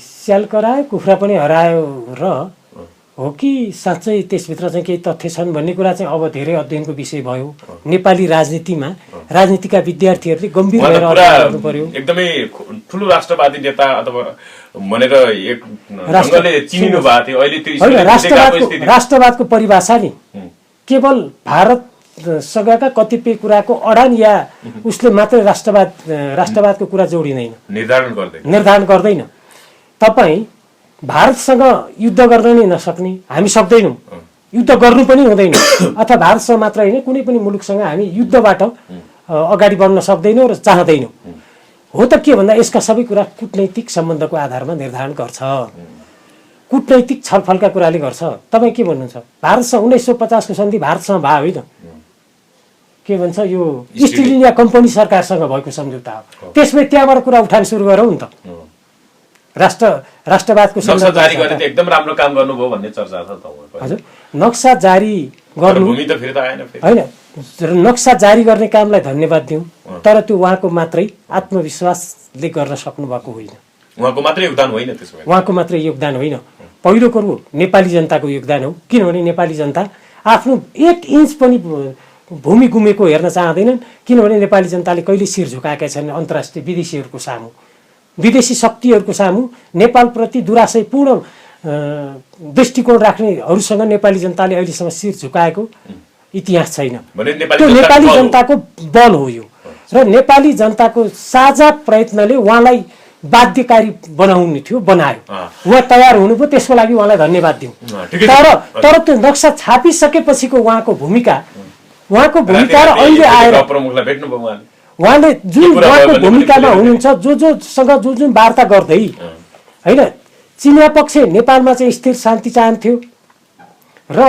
स्याल करायो कुखुरा पनि हरायो र हो कि साँच्चै त्यसभित्र चाहिँ केही तथ्य छन् भन्ने कुरा चाहिँ अब धेरै अध्ययनको विषय भयो नेपाली राजनीतिमा राजनीतिका विद्यार्थीहरूले गम्भीर भएर अध्ययन गर्नु पर्यो एकदमै ठुलो राष्ट्रवादी नेता अथवा भनेर एक ढङ्गले चिनिनु भएको थियो अहिले त्यो राष्ट्रवादको परिभाषा नि केवल भारत सँगका कतिपय कुराको अडान या उसले मात्रै राष्ट्रवादको कुरा जोडिँदैन निर्धारण गर्दैन तपाईँ भारतसँग युद्ध गर्न नै नसक्ने हामी सक्दैनौँ युद्ध गर्नु पनि हुँदैन अथवा भारतसँग मात्र होइन कुनै पनि मुलुकसँग हामी युद्धबाट अगाडि बढ्न सक्दैनौँ र चाहँदैनौँ हो त के भन्दा यसका सबै कुरा कूटनैतिक सम्बन्धको आधारमा निर्धारण गर्छ कूटनैतिक छलफलका कुराले गर्छ तपाईँ के भन्नुहुन्छ भारतसँग 1950 को सन्धि भारतसँग भयो होइन के भन्छ यो इस्ट इन्डिया कम्पनी सरकारसँग भएको सम्झौता हो त्यसपछि त्यहाँबाट कुरा उठान सुरु गरौँ नि त राष्ट्रवादको नक्सा जारी गर्ने एकदम राम्रो काम गर्नुभयो भन्ने चर्चा छ हजुर नक्सा जारी गर्नु भूमि त फेरि त आएन हैन नक्सा जारी गर्ने कामलाई धन्यवाद दिउँ तर त्यो उहाँको मात्रै आत्मविश्वासले गर्न सक्नु भएको होइन उहाँको मात्रै योगदान होइन त्यसो भए उहाँको मात्रै योगदान होइन पहिलो कुरो नेपाली जनताको योगदान हो किनभने नेपाली जनता आफ्नो 1 इन्च पनि भूमि गुमेको हेर्न चाहँदैनन् किनभने नेपाली जनताले कहिले शिर झुकाएका छैनन् अन्तर्राष्ट्रिय विदेशीहरूको सामु विदेशी शक्तिहरूको सामु नेपालप्रति दुराशयपूर्ण दृष्टिकोण राख्नेहरूसँग नेपाली जनताले अहिलेसम्म शिर झुकाएको इतिहास छैन त्यो नेपाली जनताको बल हो यो र नेपाली जनताको साझा प्रयत्नले उहाँलाई बाध्यकारी बनाउने थियो बनायो उहाँ तयार हुनुभयो त्यसको लागि उहाँलाई धन्यवाद दिउँ तर त्यो नक्सा छापिसकेपछिको उहाँको भूमिका र अहिले आएर उहाँले जुन उहाँको भूमिकामा हुनुहुन्छ जोसँग जुन वार्ता गर्दै होइन चिनिया पक्ष नेपालमा चाहिँ स्थिर शान्ति चाहन्थ्यो र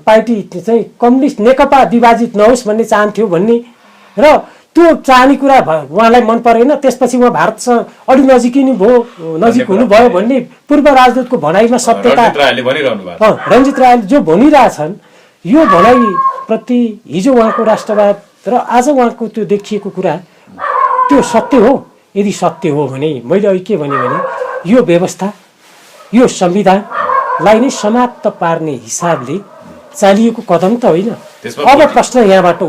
पार्टी चाहिँ कम्युनिस्ट नेकपा विभाजित नहोस् भन्ने चाहन्थ्यो भन्ने र त्यो चाहने कुरा उहाँलाई मन परेन त्यसपछि उहाँ भारतसँग अलि नजिक हुनुभयो भन्ने पूर्व राजदूतको भनाइमा सत्यता रञ्जित रायले जो भनिरहेछन् यो भनाइ प्रति हिजो उहाँको राष्ट्रवाद र आज उहाँको त्यो देखिएको कुरा त्यो सत्य हो यदि सत्य हो भने मैले अहिले के भने यो व्यवस्था यो संविधानलाई नै समाप्त पार्ने हिसाबले चालिएको कदम त होइन अब प्रश्न यहाँबाट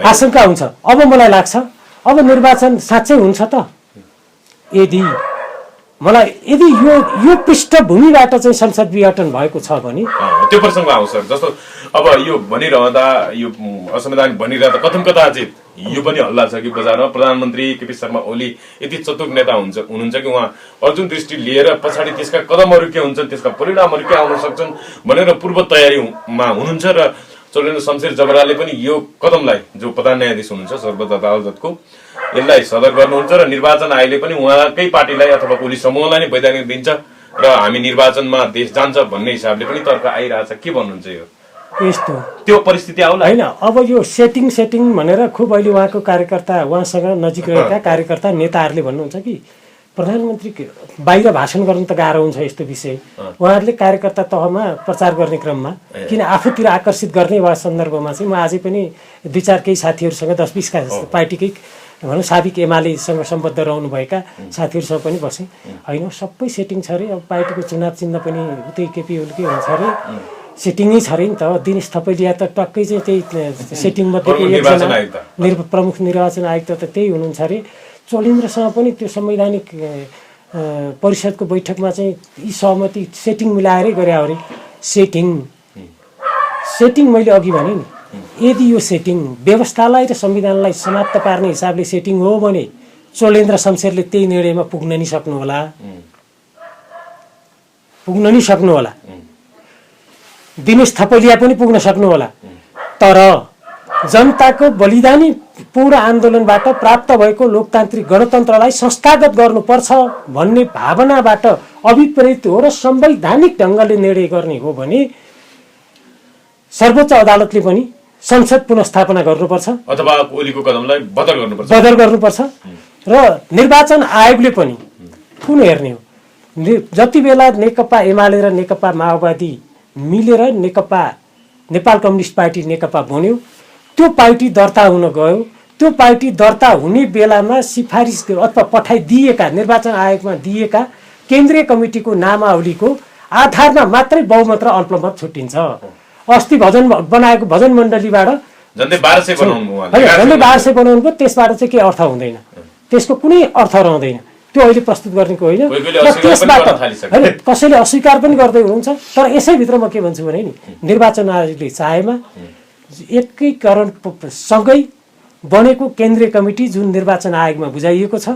आशंका हुन्छ अब मलाई लाग्छ अब निर्वाचन साँच्चै हुन्छ त यदि यो पृष्ठभूमिबाट चाहिँ संसद विघटन भएको छ भने त्यो प्रसङ्ग आउँछ जस्तो अब यो भनिरहँदा यो असंवैधानिक भनिरहँदा कथम कता चाहिँ यो पनि हल्ला छ कि बजारमा प्रधानमन्त्री केपी शर्मा ओली यति चतुर नेता हुनुहुन्छ कि उहाँ अर्जुन दृष्टि लिएर पछाडि त्यसका कदमहरू के हुन्छन् त्यसका परिणामहरू के आउन सक्छन् भनेर पूर्व तयारीमा हुनुहुन्छ र चोलेन्द्र शमशेर जबराले पनि यो कदमलाई जो प्रधान न्यायाधीश हुनुहुन्छ सर्वोच्च अदालतको यसलाई सदर गर्नुहुन्छ र निर्वाचन आयोगले पनि उहाँकै पार्टीलाई अथवा ओली समूहलाई नै वैधानिक दिन्छ र हामी निर्वाचनमा देश जान्छ भन्ने हिसाबले पनि तर्क आइरहेछ। के भन्नुहुन्छ यो? यस्तो त्यो परिस्थिति आउला होइन। अब यो सेटिङ भनेर खुब अहिले उहाँको कार्यकर्ता, उहाँसँग नजिक रहेका कार्यकर्ता नेताहरूले भन्नुहुन्छ कि प्रधानमन्त्री बाहिर भाषण गर्नु त गाह्रो हुन्छ यस्तो विषय, उहाँहरूले कार्यकर्ता तहमा प्रचार गर्ने क्रममा किन आफूतिर आकर्षित गर्ने वा सन्दर्भमा चाहिँ म आजै पनि 2-4 केही साथीहरूसँग 10-20 का पार्टीकै भनौँ साबिक एमालेसँग सम्बद्ध रहनुभएका साथीहरूसँग पनि बसेँ। होइन सबै सेटिङ छ अरे, अब पार्टीको चुनाव चिन्ह पनि उतै केपी ओलीकै हुन्छ अरे, सेटिङै छ अरे नि त। दिनेश थपलिया त टक्कै चाहिँ त्यही सेटिङमध्येको एकजना प्रमुख निर्वाचन आयुक्त त त्यही हुनुहुन्छ अरे। चोलेन्द्रसँग पनि त्यो संवैधानिक परिषदको बैठकमा चाहिँ यी सहमति सेटिङ मिलाएरै गरे अरे। सेटिङ मैले अघि भने नि, यदि यो सेटिङ व्यवस्थालाई र संविधानलाई समाप्त पार्ने हिसाबले सेटिङ हो भने चोलेन्द्र शमशेरले त्यही निर्णयमा पुग्न नि सक्नु होला, दिनेश थपलिया पनि पुग्न सक्नु होला। तर जनताको बलिदानी पूर्ण आन्दोलनबाट प्राप्त भएको लोकतान्त्रिक गणतन्त्रलाई संस्थागत गर्नुपर्छ भन्ने भावनाबाट अभिप्रेरित हो र संवैधानिक ढङ्गले निर्णय गर्ने हो भने सर्वोच्च अदालतले पनि संसद पुनर्स्थापना गर्नुपर्छ अथवा ओलीको कदमलाई बदल गर्नुपर्छ र निर्वाचन आयोगले पनि कुन हेर्ने हो। जति बेला नेकपा एमाले र नेकपा माओवादी मिलेर नेपाल कम्युनिस्ट पार्टी नेकपा बन्यो, त्यो पार्टी दर्ता हुन गयो। त्यो पार्टी दर्ता हुने बेलामा सिफारिस अथवा पठाइदिएका निर्वाचन आयोगमा दिएका केन्द्रीय कमिटीको नामावलीको आधारमा मात्रै बहुमत र अल्पमत छुट्टिन्छ। अस्ति बनाएको भजन मण्डलीबाट झन्डै 1200 बनाउनु पो, त्यसबाट चाहिँ के अर्थ हुँदैन, त्यसको कुनै अर्थ रहँदैन। त्यो अहिले प्रस्तुत गर्नेको होइन। त्यसबाट होइन कसैले अस्वीकार पनि गर्दै हुनुहुन्छ। तर यसैभित्र म के भन्छु भने नि, निर्वाचन आयोगले चाहेमा एकीकरणसँगै बनेको केन्द्रीय कमिटी जुन निर्वाचन आयोगमा बुझाइएको छ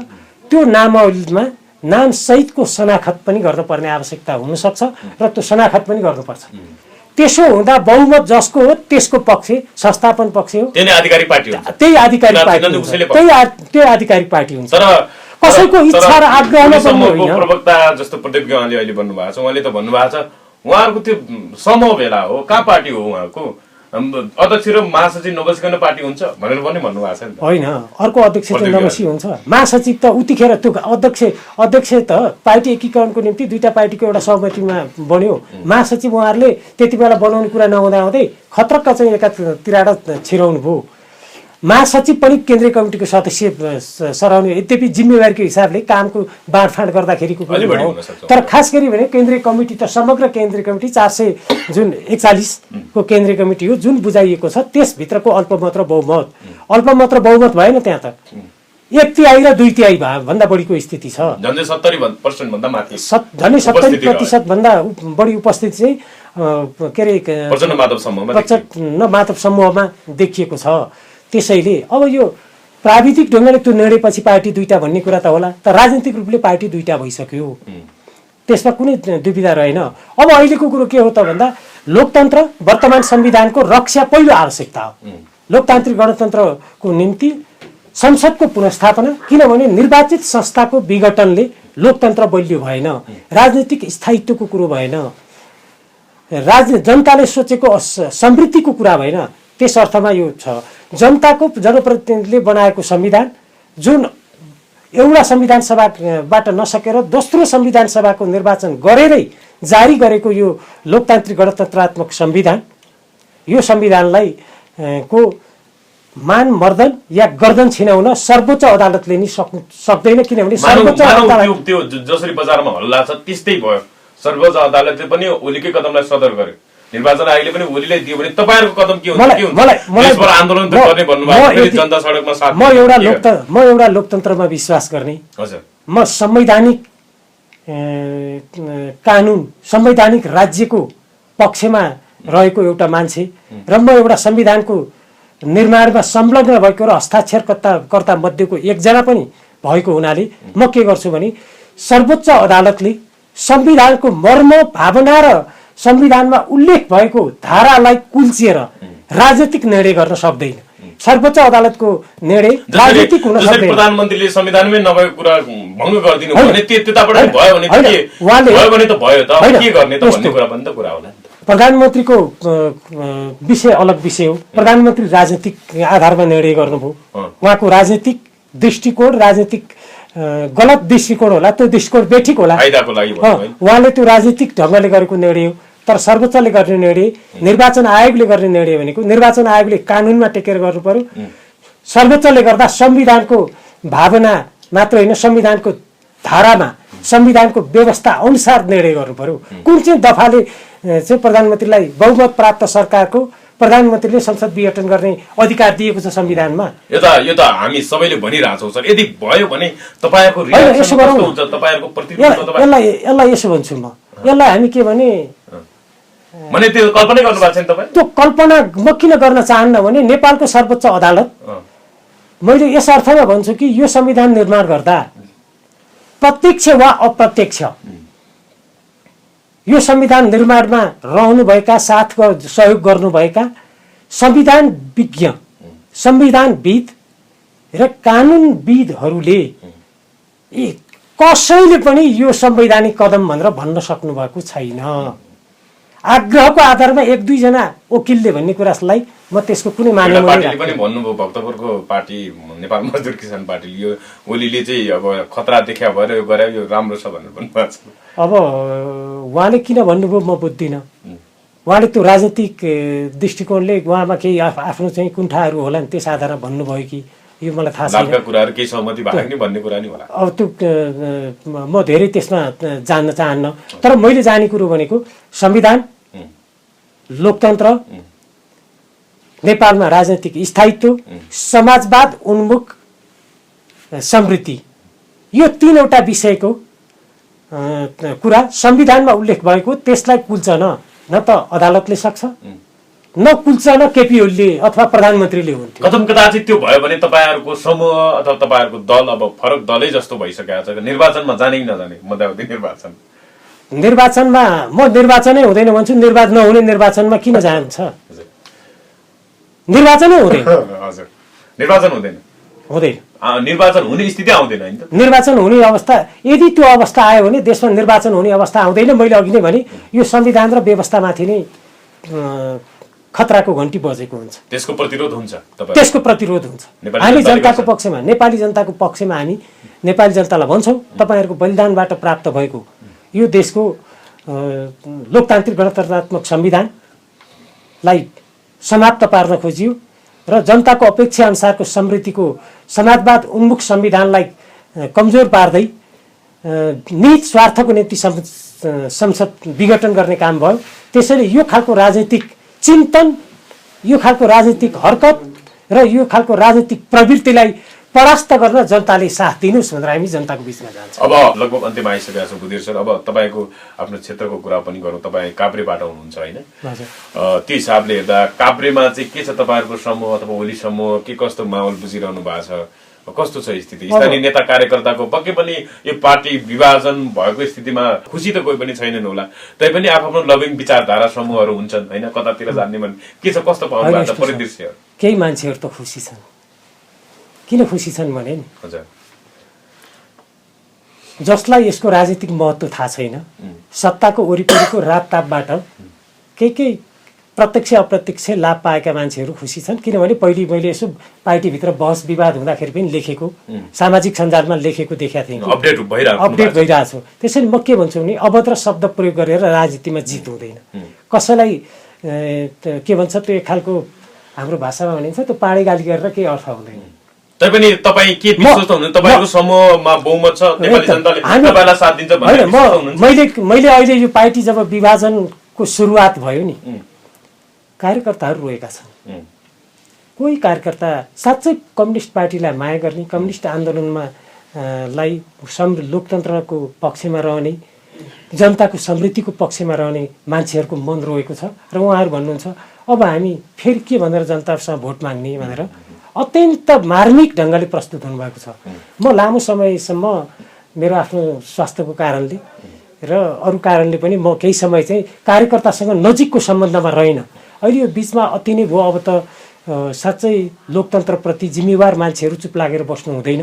त्यो नामावलीमा नामसहितको शनाखत पनि गर्नुपर्ने आवश्यकता हुनसक्छ र त्यो शनाखत पनि गर्नुपर्छ। त्यसो हुँदा बहुमत जसको हो त्यसको पक्ष संस्थापन पक्ष हो, त्यही आधिकारिक पार्टी हुन्छ। तर कसैको इच्छा र आग्रह प्रवक्ता जस्तो प्रदीप गेवालीले अहिले भन्नुभएको छ, उहाँले त भन्नुभएको छ उहाँहरूको त्यो समूह भेला हो, कहाँ पार्टी हो उहाँको, अध्यक्ष र महासचिव नबसिकन पार्टी हुन्छ भनेर पनि भन्नुभएको छ नि। होइन, अर्को अध्यक्ष त नबसी हुन्छ, महासचिव त उतिखेर त्यो अध्यक्ष त पार्टी एकीकरणको निम्ति दुईटा पार्टीको एउटा सहमतिमा बन्यो। महासचिव उहाँहरूले त्यति बेला बनाउने कुरा नहुँदै खतरक्क चाहिँ एकातिर छिराउनु भयो। महासचिव पनि केन्द्रीय कमिटीको सदस्य सराउने, यद्यपि जिम्मेवारीको हिसाबले कामको बाँडफाँड गर्दाखेरिको पनि हो। तर खास गरी भने केन्द्रीय कमिटी त समग्र केन्द्रीय कमिटी 441 को केन्द्रीय कमिटी हो जुन बुझाइएको छ। त्यसभित्रको अल्पमत र बहुमत भएन, त्यहाँ त 1/3 र 2/3 भन्दा बढीको स्थिति छ। झन्डै 70% भन्दा माथि, झन्डै 70% भन्दा बढी उपस्थिति चाहिँ के अरे प्रचण्ड माधव समूहमा देखिएको छ। त्यसैले अब यो प्राविधिक ढङ्गले त्यो निर्णयपछि पार्टी दुईटा भन्ने कुरा त होला, तर राजनीतिक रूपले पार्टी दुईटा भइसक्यो, त्यसमा कुनै दुविधा रहेन। अब अहिलेको कुरो के हो त भन्दा लोकतन्त्र वर्तमान संविधानको रक्षा पहिलो आवश्यकता हो। लोकतान्त्रिक गणतन्त्रको निम्ति संसदको पुनर्स्थापना, किनभने निर्वाचित संस्थाको विघटनले लोकतन्त्र बलियो भएन, राजनीतिक स्थायित्वको कुरो भएन, जनताले सोचेको समृद्धिको कुरा भएन। त्यस अर्थमा यो छ जनताको जनप्रतिनिधिले बनाएको संविधान जुन एउटा संविधान सभाबाट नसकेर दोस्रो संविधान सभाको निर्वाचन गरेरै जारी गरेको यो लोकतान्त्रिक गणतन्त्रात्मक संविधान, यो संविधानलाई को मान मर्दन या गर्दन छिनाउन सर्वोच्च अदालतले नि सक्दैन। किनभने सर्वोच्च अदालत त्यो जसरी बजारमा हल्ला छ त्यस्तै भयो। सर्वोच्च अदालतले पनि ओलीकै कदमलाई सदर गर्यो, निर्वाचन आयोगले पनि ओलीलाई दियो भने तपाईहरुको कदम के हुन्छ? देशभर आन्दोलन त गर्ने भन्नुभएको, जनता सडकमा साथ। म एउटा लोकतन्त्रमा विश्वास गर्ने, हजुर, म संवैधानिक कानुन संवैधानिक राज्यको पक्षमा रहेको एउटा मान्छे र म एउटा संविधानको निर्माणमा संलग्न भएको र हस्ताक्षरकर्ता मध्येको एकजना पनि भएको हुनाले म के गर्छु भने सर्वोच्च अदालतले संविधानको मर्म भावना र संविधानमा उल्लेख भएको धारालाई कुल्चिएर राजनीतिक निर्णय गर्न सक्दैन। सर्वोच्च अदालतको निर्णय राजनीतिक हुन सक्दैन। प्रधानमन्त्रीले संविधानमै नभएको कुरा भङ्ग गरिदिनु भने त्यताबाट भयो भने त भयो त के गर्ने त भन्ने कुरा पनि त कुरा होला। प्रधानमन्त्रीको विषय अलग विषय हो। प्रधानमन्त्री राजनीतिक आधारमा निर्णय गर्नुभयो। उहाँको राजनीतिक दृष्टिकोण राजनीतिक गलत दृष्टिकोण होला, त्यो दृष्टिकोण बेठिक होला, उहाँले त्यो राजनीतिक ढङ्गले गरेको निर्णय हो। तर सर्वोच्चले गर्ने निर्णय, निर्वाचन आयोगले गर्ने निर्णय भनेको निर्वाचन आयोगले कानुनमा टेकेर गर्नु पर्यो। सर्वोच्चले गर्दा संविधानको भावना मात्र होइन, संविधानको धारामा संविधानको व्यवस्था अनुसार निर्णय गर्नु पर्यो। कुन चाहिँ दफाले चाहिँ प्रधानमन्त्रीलाई बहुमत प्राप्त सरकारको प्रधानमन्त्रीले संसद विघटन गर्ने अधिकार दिएको छ संविधानमा। यो त हामी सबैले भनिरहेछौँ सर, यदि भयो भने तपाईहरुको रिएक्सन कस्तो हुन्छ, तपाईहरुको प्रतिक्रिया? यसलाई यसो भन्छु म, यसलाई हामी के भने त्यो कल्पना गर्नु भएको छैन तपाई? त्यो कल्पना म किन गर्न चाहन्न भने नेपालको सर्वोच्च अदालत, मैले यस अर्थमा भन्छु कि यो संविधान निर्माण गर्दा प्रत्यक्ष वा अप्रत्यक्ष यो संविधान निर्माणमा रहनुभएका साथ सहयोग गर्नुभएका संविधान विज्ञ, संविधानविद र कानुनविदहरूले कसैले पनि यो संवैधानिक कदम भनेर भन्न सक्नु भएको छैन। आग्रहको आधारमा एक दुई जना वकिलले भन्ने कुरालाई म त्यसको कुनै मान्य पार्टीले पनि भन्नुभयो, भक्तपुरको पार्टी नेपाल मजदुर किसान पार्टीले यो ओलीले चाहिँ अब खतरा देखा भएर यो गरे यो राम्रो छ भनेर भन्नुभएको छ। अब उहाँले किन भन्नुभयो म बुझ्दिनँ। उहाँले त्यो राजनीतिक दृष्टिकोणले उहाँमा केही आफ्नो चाहिँ कुण्ठाहरू होला नि, त्यस आधारमा भन्नुभयो कि यो मलाई थाहा छैन। कुराहरू केही सहमति भएको नि भन्ने कुरा नि होला। अब त्यो म धेरै त्यसमा जान्न चाहन्न, तर मैले जाने कुरो भनेको संविधान, लोकतन्त्र, नेपालमा राजनीतिक स्थायित्व, समाजवाद उन्मुख समृद्धि, यो तीनवटा विषयको कुरा संविधानमा उल्लेख भएको, त्यसलाई कुल्छ न त अदालतले सक्छ, न कुल्छ न केपी ओलीले अथवा प्रधानमन्त्रीले हुन्थ्यो। कदम कदाचित त्यो भयो भने तपाईहरुको समूह अथवा तपाईहरुको दल अब फरक दलै जस्तो भइसकेको छ। निर्वाचनमा जाने कि नजाने, मध्यावधि निर्वाचनमा म निर्वाचनै हुँदैन भन्छु। निर्वाचन नहुने निर्वाचनमा किन जान्छ? निर्वाचनै हुँदैन। हजुर, निर्वाचन हुँदैन। निर्वाचन हुने स्थिति आउँदैन हैन त? निर्वाचन हुने अवस्था, यदि त्यो अवस्था आयो भने देशमा निर्वाचन हुने अवस्था आउँदैन। मैले अघि नै भने यो संविधान र व्यवस्थामाथि नै खतराको घण्टी बजेको हुन्छ। त्यसको प्रतिरोध हुन्छ। त्यसको प्रतिरोध हुन्छ। हामी जनताको पक्षमा, नेपाली जनताको पक्षमा हामी नेपाली जनतालाई भन्छौँ, तपाईहरुको बलिदानबाट प्राप्त भएको यो देशको लोकतान्त्रिक गणतन्त्रात्मक संविधानलाई समाप्त पार्न खोजियो र जनताको अपेक्षा अनुसारको समृद्धिको समाजवाद उन्मुख संविधानलाई कमजोर पार्दै निहित स्वार्थको निम्ति संसद विघटन गर्ने काम भयो। त्यसैले यो खालको राजनीतिक चिन्तन, यो खालको राजनीतिक हरकत र यो खालको राजनीतिक प्रवृत्तिलाई परास्त गर्न जनताले साथ दिनुस् भनेर हामी जनताको बीचमा जान्छौँ। अब लगभग अन्त्यमा आइसकेका छौँ बुधिर सर। अब तपाईको आफ्नो क्षेत्रको कुरा पनि गरौँ। तपाईँ काभ्रेबाट हुनुहुन्छ होइन? त्यो हिसाबले हेर्दा काभ्रेमा चाहिँ के छ, तपाईँहरूको समूह अथवा ओली समूह के कस्तो माहौल बुझिरहनु भएको छ? कस्तो छ स्थिति? स्थानीय नेता कार्यकर्ताको पक्कै पनि यो पार्टी विभाजन भएको स्थितिमा खुसी त कोही पनि छैनन् होला, तैपनि आफ्नो लभिङ विचारधारा समूहहरू हुन्छन् होइन, कतातिर जान्ने मन के छ, कस्तो पाउनु भएको छ परिदृश्य? केही मान्छेहरू त खुसी छन्। किन खुसी छन् भने नि, जसलाई यसको राजनीतिक महत्त्व थाहा छैन, सत्ताको वरिपरिको रापतापबाट केही प्रत्यक्ष अप्रत्यक्ष लाभ पाएका मान्छेहरू खुसी छन्। किनभने पहिले मैले यसो पार्टीभित्र बहस विवाद हुँदाखेरि पनि लेखेको, सामाजिक सञ्जालमा लेखेको देखेका थिएँ, अपडेट भइरहेको छ। त्यसैले म के भन्छु भने अभद्र शब्द प्रयोग गरेर राजनीतिमा जित हुँदैन। कसैलाई के भन्छ त्यो एक खालको हाम्रो भाषामा भनिन्छ त्यो पाडे गाली गरेर केही अर्थ हुँदैन। तैपनि तपाईँ के विश्वस्त हुनुहुन्छ? तपाईको समूहमा बहुमत छ, नेपाली जनताले तपाईलाई साथ दिन्छ भन्ने विश्वास हुनुहुन्छ? मैले अहिले यो पार्टी जब विभाजनको सुरुवात भयो नि, कार्यकर्ताहरू रोएका छन्। कोही कार्यकर्ता साँच्चै कम्युनिस्ट पार्टीलाई माया गर्ने, कम्युनिस्ट आन्दोलनमा लोकतन्त्रको पक्षमा रहने, जनताको समृद्धिको पक्षमा रहने मान्छेहरूको मन रोएको छ र उहाँहरू भन्नुहुन्छ अब हामी फेरि के भनेर जनतासँग भोट माग्ने भनेर अत्यन्त मार्मिक ढङ्गले प्रस्तुत हुनुभएको छ। म लामो समयसम्म मेरो आफ्नो स्वास्थ्यको कारणले र अरू कारणले पनि म केही समय चाहिँ कार्यकर्तासँग नजिकको सम्बन्धमा रहेन। अहिले यो बिचमा अति नै भयो। अब त साँच्चै लोकतन्त्रप्रति जिम्मेवार मान्छेहरू चुप लागेर बस्नु हुँदैन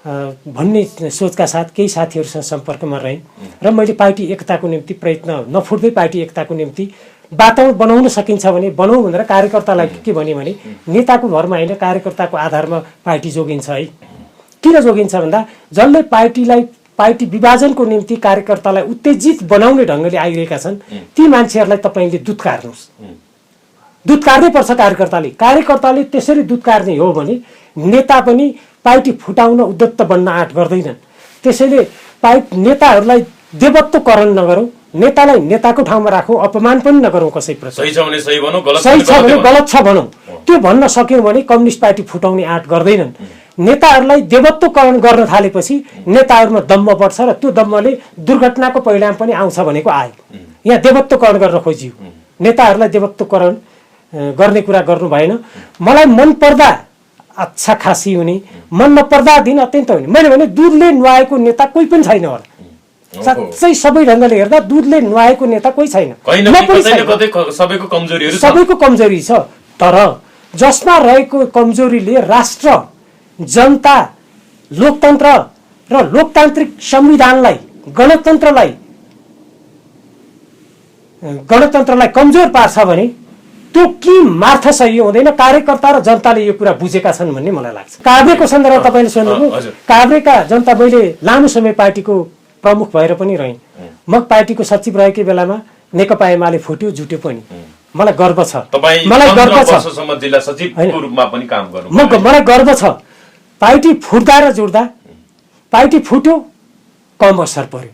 भन्ने सोचका साथ केही साथीहरूसँग सम्पर्कमा रहेँ र मैले पार्टी एकताको निम्ति प्रयत्न नफुट्दै पार्टी एकताको निम्ति वातावरण बनाउन सकिन्छ भने बनाऊ भनेर कार्यकर्तालाई के भने नेताको भरमा होइन कार्यकर्ताको आधारमा पार्टी जोगिन्छ है। किन जोगिन्छ भन्दा जसले पार्टी विभाजनको निम्ति कार्यकर्तालाई उत्तेजित बनाउने ढङ्गले आइरहेका छन् ती मान्छेहरूलाई तपाईँले दुत्कार्नुहोस्। दुत्कार्नै पर्छ कार्यकर्ताले त्यसरी दुत्कार्ने हो भने नेता पनि पार्टी फुटाउन उद्यत बन्न आँट गर्दैनन्। त्यसैले नेताहरूलाई देवत्वकरण नगरौँ, नेतालाई नेताको ठाउँमा राखौँ, अपमान पनि नगरौँ कसैप्रति। सही छ भने सही भनौँ, सही छ भने गलत छ भनौँ। त्यो भन्न सक्यौँ भने कम्युनिस्ट पार्टी फुटाउने आँट गर्दैनन्। नेताहरूलाई देवत्वकरण गर्न थालेपछि नेताहरूमा दम्म बढ्छ र त्यो दम्मले दुर्घटनाको परिणाम पनि आउँछ भनेको आयो। यहाँ देवत्वकरण गर्न खोजियो, नेताहरूलाई देवत्वकरण गर्ने कुरा गर्नु भएन। मलाई मन पर्दा अच्छा खासी हुने, मन नपर्दा दिन अत्यन्त हुने। मैले भने दुधले नुहाएको नेता कोही पनि छैन होला। साँच्चै सबै ढङ्गले हेर्दा दुधले नुहाएको नेता कोही छैन। सबैको कमजोरी छ, तर जसमा रहेको कमजोरीले राष्ट्र, जनता, लोकतन्त्र र लोकतान्त्रिक संविधानलाई, गणतन्त्रलाई कमजोर पार्छ भने त्यो के मार्थ सही हुँदैन। कार्यकर्ता र जनताले यो कुरा बुझेका छन् भन्ने मलाई लाग्छ। काभ्रेको सन्दर्भ तपाईँले सोध्नुभयो। काभ्रेका जनता, मैले लामो समय पार्टीको प्रमुख भएर पनि रहेँ। म पार्टीको सचिव रहेकै बेलामा नेकपा एमाले फुट्यो, जुट्यो पनि। मलाई गर्व छ, मलाई गर्व छ। पार्टी फुट्दा र जुट्दा, पार्टी फुट्यो कम असर पर्यो,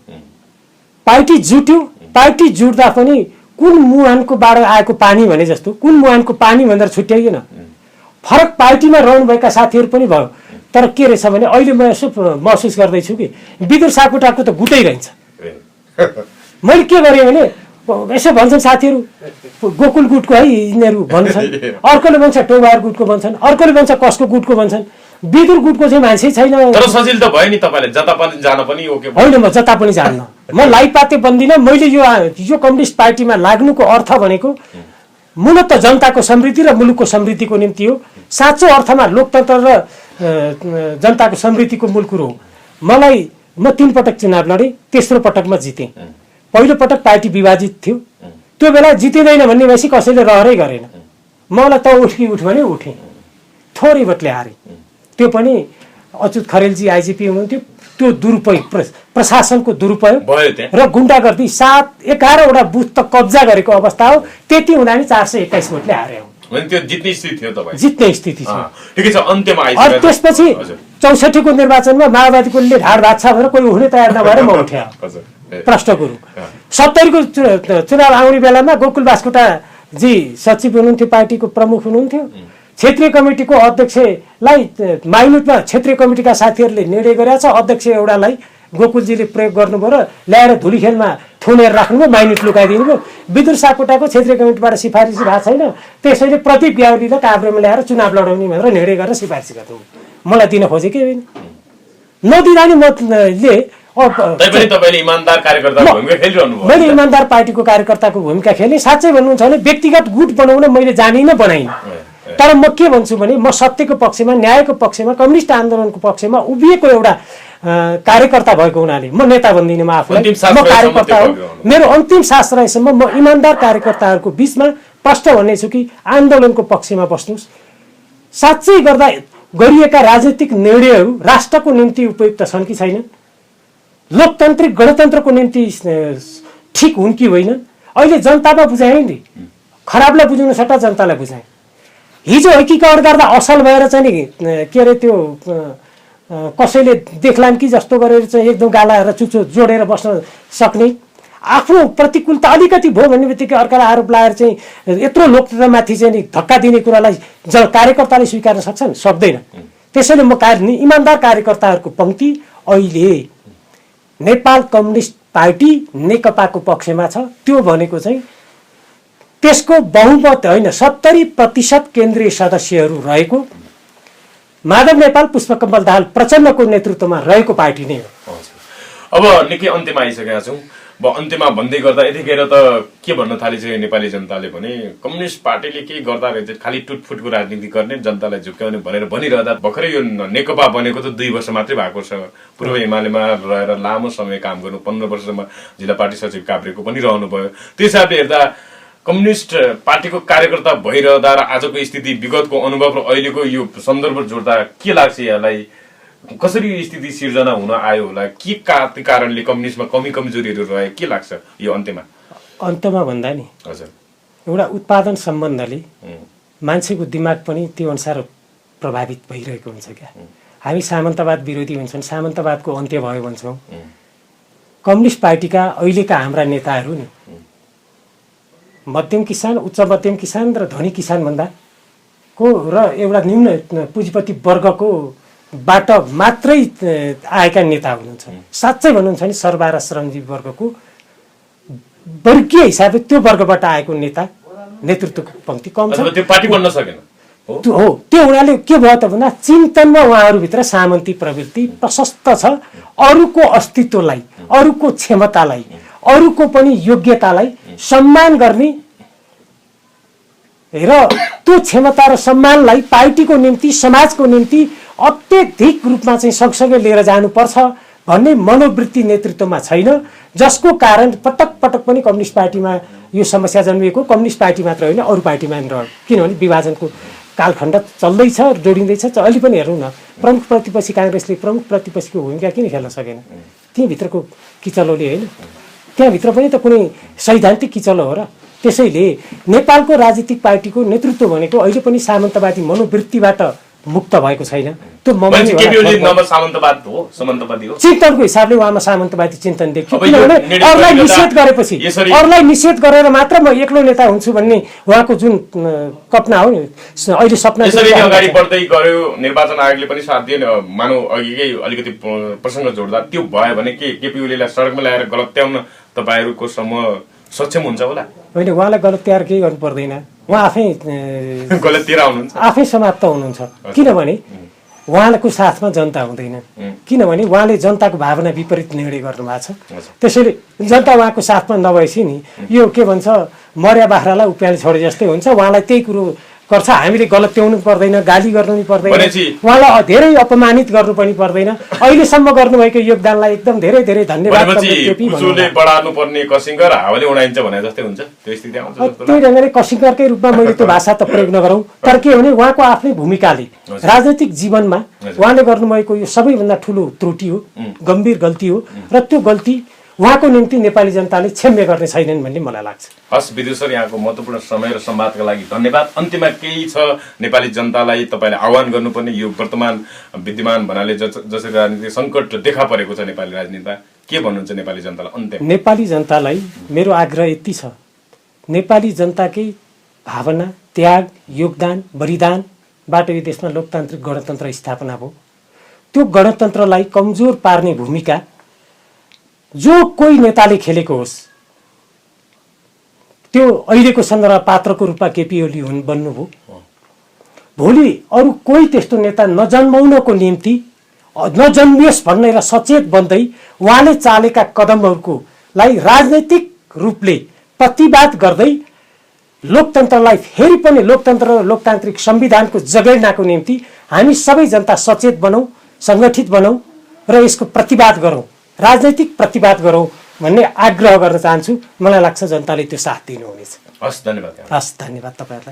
पार्टी जुट्दा पनि कुन मुहानको बाट आएको पानी भने जस्तो कुन मुहानको पानी भनेर छुट्याइएन। फरक पार्टीमा रहनुभएका साथीहरू पनि भयो। तर के रहेछ भने अहिले म यसो महसुस गर्दैछु कि विदुर सापकोटाको त गुटै रहन्छ। मैले के गरेँ भने यसो भन्छन् साथीहरू, गोकुल गुटको है यिनीहरू भन्छन्, अर्कोले भन्छ टोबार गुटको भन्छन्, अर्कोले भन्छ कसको गुटको भन्छन्। विदुर गुटको चाहिँ मान्छे छैन। तर सजिलो त भयो नि, तपाईले जता पनि जान पनि ओके। होइन, म जता पनि जान्न, म लाइपाते बन्दिनँ। मैले यो कम्युनिस्ट पार्टीमा लाग्नुको अर्थ भनेको मूलत जनताको समृद्धि र मुलुकको समृद्धिको निम्ति हो। साँचो अर्थमा लोकतन्त्र र जनताको समृद्धिको मूल कुरो हो। म 3 पटक चुनाव लडेँ, तेस्रो पटकमा जितेँ। पहिलो पटक पार्टी विभाजित थियो, त्यो बेला जितिँदैन भन्ने भएपछि कसैले रहरै गरेन। मलाई त उठ भने उठेँ, थोरै भोटले हारेँ। त्यो पनि अच्युत खरेलजी आइजिपी हुनुहुन्थ्यो। त्यो दुरुपयोग, प्रशासनको दुरुपयोग र गुण्डागर्दी 7-11वटा बुथ त कब्जा गरेको अवस्था हो। त्यति हुँदा नि 421 भोटले हारे हो। जित्ने स्थिति छ। त्यसपछि 64 को निर्वाचनमा माओवादीकोले ढाड भाग्छ भनेर कोही उठ्ने तयार नभएर म उठ्या। प्रश्न गुरु 70 को चुनाव आउने बेलामा गोकुल बास्कोटाजी सचिव हुनुहुन्थ्यो, पार्टीको प्रमुख हुनुहुन्थ्यो। क्षेत्रीय कमिटीको अध्यक्षलाई माइनुटमा क्षेत्रीय कमिटीका साथीहरूले निर्णय गरेका छ, अध्यक्ष एउटालाई गोकुलजीले प्रयोग गर्नुभयो र ल्याएर धुली खेलमा थुनेर राख्नुभयो, माइनुट लुकाइदिनु भयो। विदुर सापकोटाको क्षेत्रीय कमिटीबाट सिफारिस भएको छैन, त्यसैले प्रदीप ग्यावलीलाई काभ्रेमा ल्याएर चुनाव लडाउने भनेर निर्णय गरेर सिफारिस गर्नु। मलाई दिन खोजेकै होइन, नदिँदा नि मैले इमान्दार पार्टीको कार्यकर्ताको भूमिका खेलेँ। साँच्चै भन्नुहुन्छ भने व्यक्तिगत गुट बनाउन मैले जानिनँ, बनाइनँ। तर म के भन्छु भने म सत्यको पक्षमा, न्यायको पक्षमा, कम्युनिस्ट आन्दोलनको पक्षमा उभिएको एउटा कार्यकर्ता भएको हुनाले म नेता बन्दिनँ। म आफूलाई म कार्यकर्ता हो। मेरो अन्तिम सास रहेसम्म म इमान्दार कार्यकर्ताहरूको बिचमा प्रष्ट भन्नेछु कि आन्दोलनको पक्षमा बस्नुहोस्। साँच्चै गर्दा गरिएका राजनीतिक निर्णयहरू राष्ट्रको निम्ति उपयुक्त छन् कि छैनन्, लोकतान्त्रिक गणतन्त्रको निम्ति ठिक हुन् कि होइनन्, अहिले जनतामा बुझाएँ नि। खराबलाई बुझाउनु सट्टा जनतालाई बुझाएँ। हिजो एकीकरण गर्दा असल भएर चाहिँ नि के अरे त्यो कसैले देख्लान् कि जस्तो गरेर चाहिँ एकदम गालाएर चुचो जोडेर बस्न सक्ने, आफ्नो प्रतिकूलता अलिकति भयो भन्ने बित्तिकै अर्कालाई आरोप लगाएर चाहिँ यत्रो लोकतन्त्रमाथि चाहिँ नि धक्का दिने कुरालाई कार्यकर्ताले स्वीकार्न सक्छन्? सक्दैन। त्यसैले म इमान्दार कार्यकर्ताहरूको पङ्क्ति अहिले नेपाल कम्युनिस्ट पार्टी नेकपाको पक्षमा छ। त्यो भनेको चाहिँ त्यसको बहुमत होइन, 70% केन्द्रीय सदस्यहरू रहेको माधव नेपाल, पुष्पकमल दाहाल प्रचण्डको नेतृत्वमा रहेको पार्टी नै हो। अब निकै अन्त्यमा आइसकेका छौँ। अब अन्त्यमा भन्दै गर्दा यतिखेर त के भन्न थालिसक्यो नेपाली जनताले भने कम्युनिस्ट पार्टीले के गर्दा रहेछ, खालि टुटफुटको राजनीति गर्ने, जनतालाई झुक्याउने भनेर भनिरहँदा भर्खरै यो नेकपा बनेको त 2 वर्ष मात्रै भएको छ। पूर्व एमालेमा रहेर लामो समय काम गर्नु, 15 वर्षसम्म जिल्ला पार्टी सचिव काभ्रेको पनि रहनुभयो। त्यो हिसाबले हेर्दा कम्युनिस्ट पार्टीको कार्यकर्ता भइरहँदा र आजको स्थिति, विगतको अनुभव र अहिलेको यो सन्दर्भ जोड्दा के लाग्छ यहाँलाई? कसरी यो स्थिति सिर्जना हुन आयो होला? के कारणले कम्युनिस्टमा कमी कमजोरीहरू रहे, के लाग्छ यो अन्त्यमा भन्दा नि हजुर एउटा उत्पादन सम्बन्धले मान्छेको दिमाग पनि त्यो अनुसार प्रभावित भइरहेको हुन्छ क्या। हामी सामन्तवाद विरोधी भन्छौँ, सामन्तवादको अन्त्य भयो भन्छौँ। कम्युनिस्ट पार्टीका अहिलेका हाम्रा नेताहरू नि मध्यम किसान, उच्च मध्यम किसान र धनी किसान भन्दाको र एउटा निम्न पुँजीपति वर्गको बाट मात्रै आएका नेता हुनुहुन्छ। साँच्चै भन्नुहुन्छ नि सर्वा र श्रमजीवी वर्गको वर्गीय हिसाबले त्यो वर्गबाट आएको नेता नेतृत्वको पंक्ति कम छ। त्यो पार्टी बन्न सकेन हो। त्यो हुनाले के भयो त भन्दा चिन्तनमा उहाँहरूभित्र सामन्ती प्रवृत्ति प्रशस्त छ। अरूको अस्तित्वलाई, अरूको क्षमतालाई, अरूको पनि योग्यतालाई सम्मान गर्ने र त्यो क्षमता र सम्मानलाई पार्टीको निम्ति, समाजको निम्ति अत्यधिक रूपमा चाहिँ सँगसँगै लिएर जानुपर्छ भन्ने मनोवृत्ति नेतृत्वमा छैन, जसको कारण पटक पटक पनि कम्युनिस्ट पार्टीमा यो समस्या जन्मिएको। कम्युनिस्ट पार्टी मात्र होइन, अरू पार्टीमा पनि रह्यो। किनभने विभाजनको कालखण्ड चल्दैछ, जोडिँदैछ। अहिले पनि हेरौँ न, प्रमुख प्रतिपक्षी काङ्ग्रेसले प्रमुख प्रतिपक्षीको भूमिका किन खेल्न सकेन? त्यहीँभित्रको किचलोले होइन, त्यहाँभित्र पनि त कुनै सैद्धान्तिक किचलो हो र। त्यसैले नेपालको राजनीतिक पार्टीको नेतृत्व भनेको अहिले पनि सामन्तवादी मनोवृत्तिबाट मुक्त भएको छैन। त्यो चिन्तनको हिसाबले उहाँमा सामन्तवादी चिन्तन देखियो। किनभने अरूलाई निषेध गरेपछि, अरूलाई निषेध गरेर मात्र म एक्लो नेता हुन्छु भन्ने उहाँको जुन कल्पना हो नि, अहिले सपना अगाडि बढ्दै गयो। निर्वाचन आयोगले पनि साथ दिएन। मानव अघिकै अलिकति प्रसङ्ग जोड्दा त्यो भयो भने के केपी ओलीलाई सडकमा ल्याएर गलत्याउन तपाईँहरूको समूह सक्षम हुन्छ होला? होइन, उहाँलाई गलत तयार केही गर्नु पर्दैन। उहाँ आफै समाप्त हुनुहुन्छ। किनभने उहाँको साथमा जनता हुँदैन। किनभने उहाँले जनताको भावना विपरीत निर्णय गर्नुभएको छ। त्यसैले जनता उहाँको साथमा नभएपछि नि यो के भन्छ, मर्या बाख्रालाई उप्याले छोडे जस्तै हुन्छ। उहाँलाई त्यही कुरो गर्छ। हामीले गलत्याउनु पर्दैन, गाली गर्नु पनि पर्दैन, उहाँलाई धेरै अपमानित गर्नु पनि पर्दैन। अहिलेसम्म गर्नुभएको योगदानलाई एकदम धेरै धेरै धन्यवाद। बढार्नु पर्ने कसिङ्गर हावाले उडाइन्छ भने जस्तै हुन्छ। त्यो स्थिति आउँछ। त्यही ढङ्गले कसिङ्गरकै रूपमा मैले त्यो भाषा त प्रयोग नगरौँ। तर के भने उहाँको आफ्नै भूमिकाले राजनैतिक जीवनमा उहाँले गर्नुभएको यो सबैभन्दा ठुलो त्रुटि हो, गम्भीर गल्ती हो। र त्यो गल्ती उहाँको निम्ति नेपाली जनताले क्षम्य गर्ने छैनन् भन्ने मलाई लाग्छ। हस् विदुर, यहाँको महत्त्वपूर्ण समय र संवादका लागि धन्यवाद। अन्त्यमा केही छ नेपाली जनतालाई तपाईँले आह्वान गर्नुपर्ने? यो वर्तमान विद्यमान भन्नाले जसरी राजनीतिक सङ्कट देखा परेको छ नेपाली राजनीतिमा, के भन्नुहुन्छ नेपाली जनतालाई अन्त्यमा? नेपाली जनतालाई मेरो आग्रह यति छ, नेपाली जनताकै भावना, त्याग, योगदान, बलिदानबाट यो देशमा लोकतान्त्रिक गणतन्त्र स्थापना भयो। त्यो गणतन्त्रलाई कमजोर पार्ने भूमिका जो कोही नेताले खेलेको होस्, त्यो अहिलेको सन्दर्भमा पात्रको रूपमा केपी ओली बन्नुभयो। भोलि अरू कोही त्यस्तो नेता नजन्माउनको निम्ति, नजन्मियोस् भनेर सचेत बन्दै उहाँले चालेका कदमहरूलाई राजनैतिक रूपले प्रतिवाद गर्दै लोकतन्त्रलाई फेरि पनि लोकतन्त्र र लोकतान्त्रिक संविधानको जगेर्नाको निम्ति हामी सबै जनता सचेत बनौँ, सङ्गठित बनौँ र यसको प्रतिवाद गरौँ, राजनैतिक प्रतिवाद गरौँ भन्ने आग्रह गर्न चाहन्छु। मलाई लाग्छ जनताले त्यो साथ दिनुहुनेछ। हस्, धन्यवाद। हस्, धन्यवाद तपाईँहरूलाई।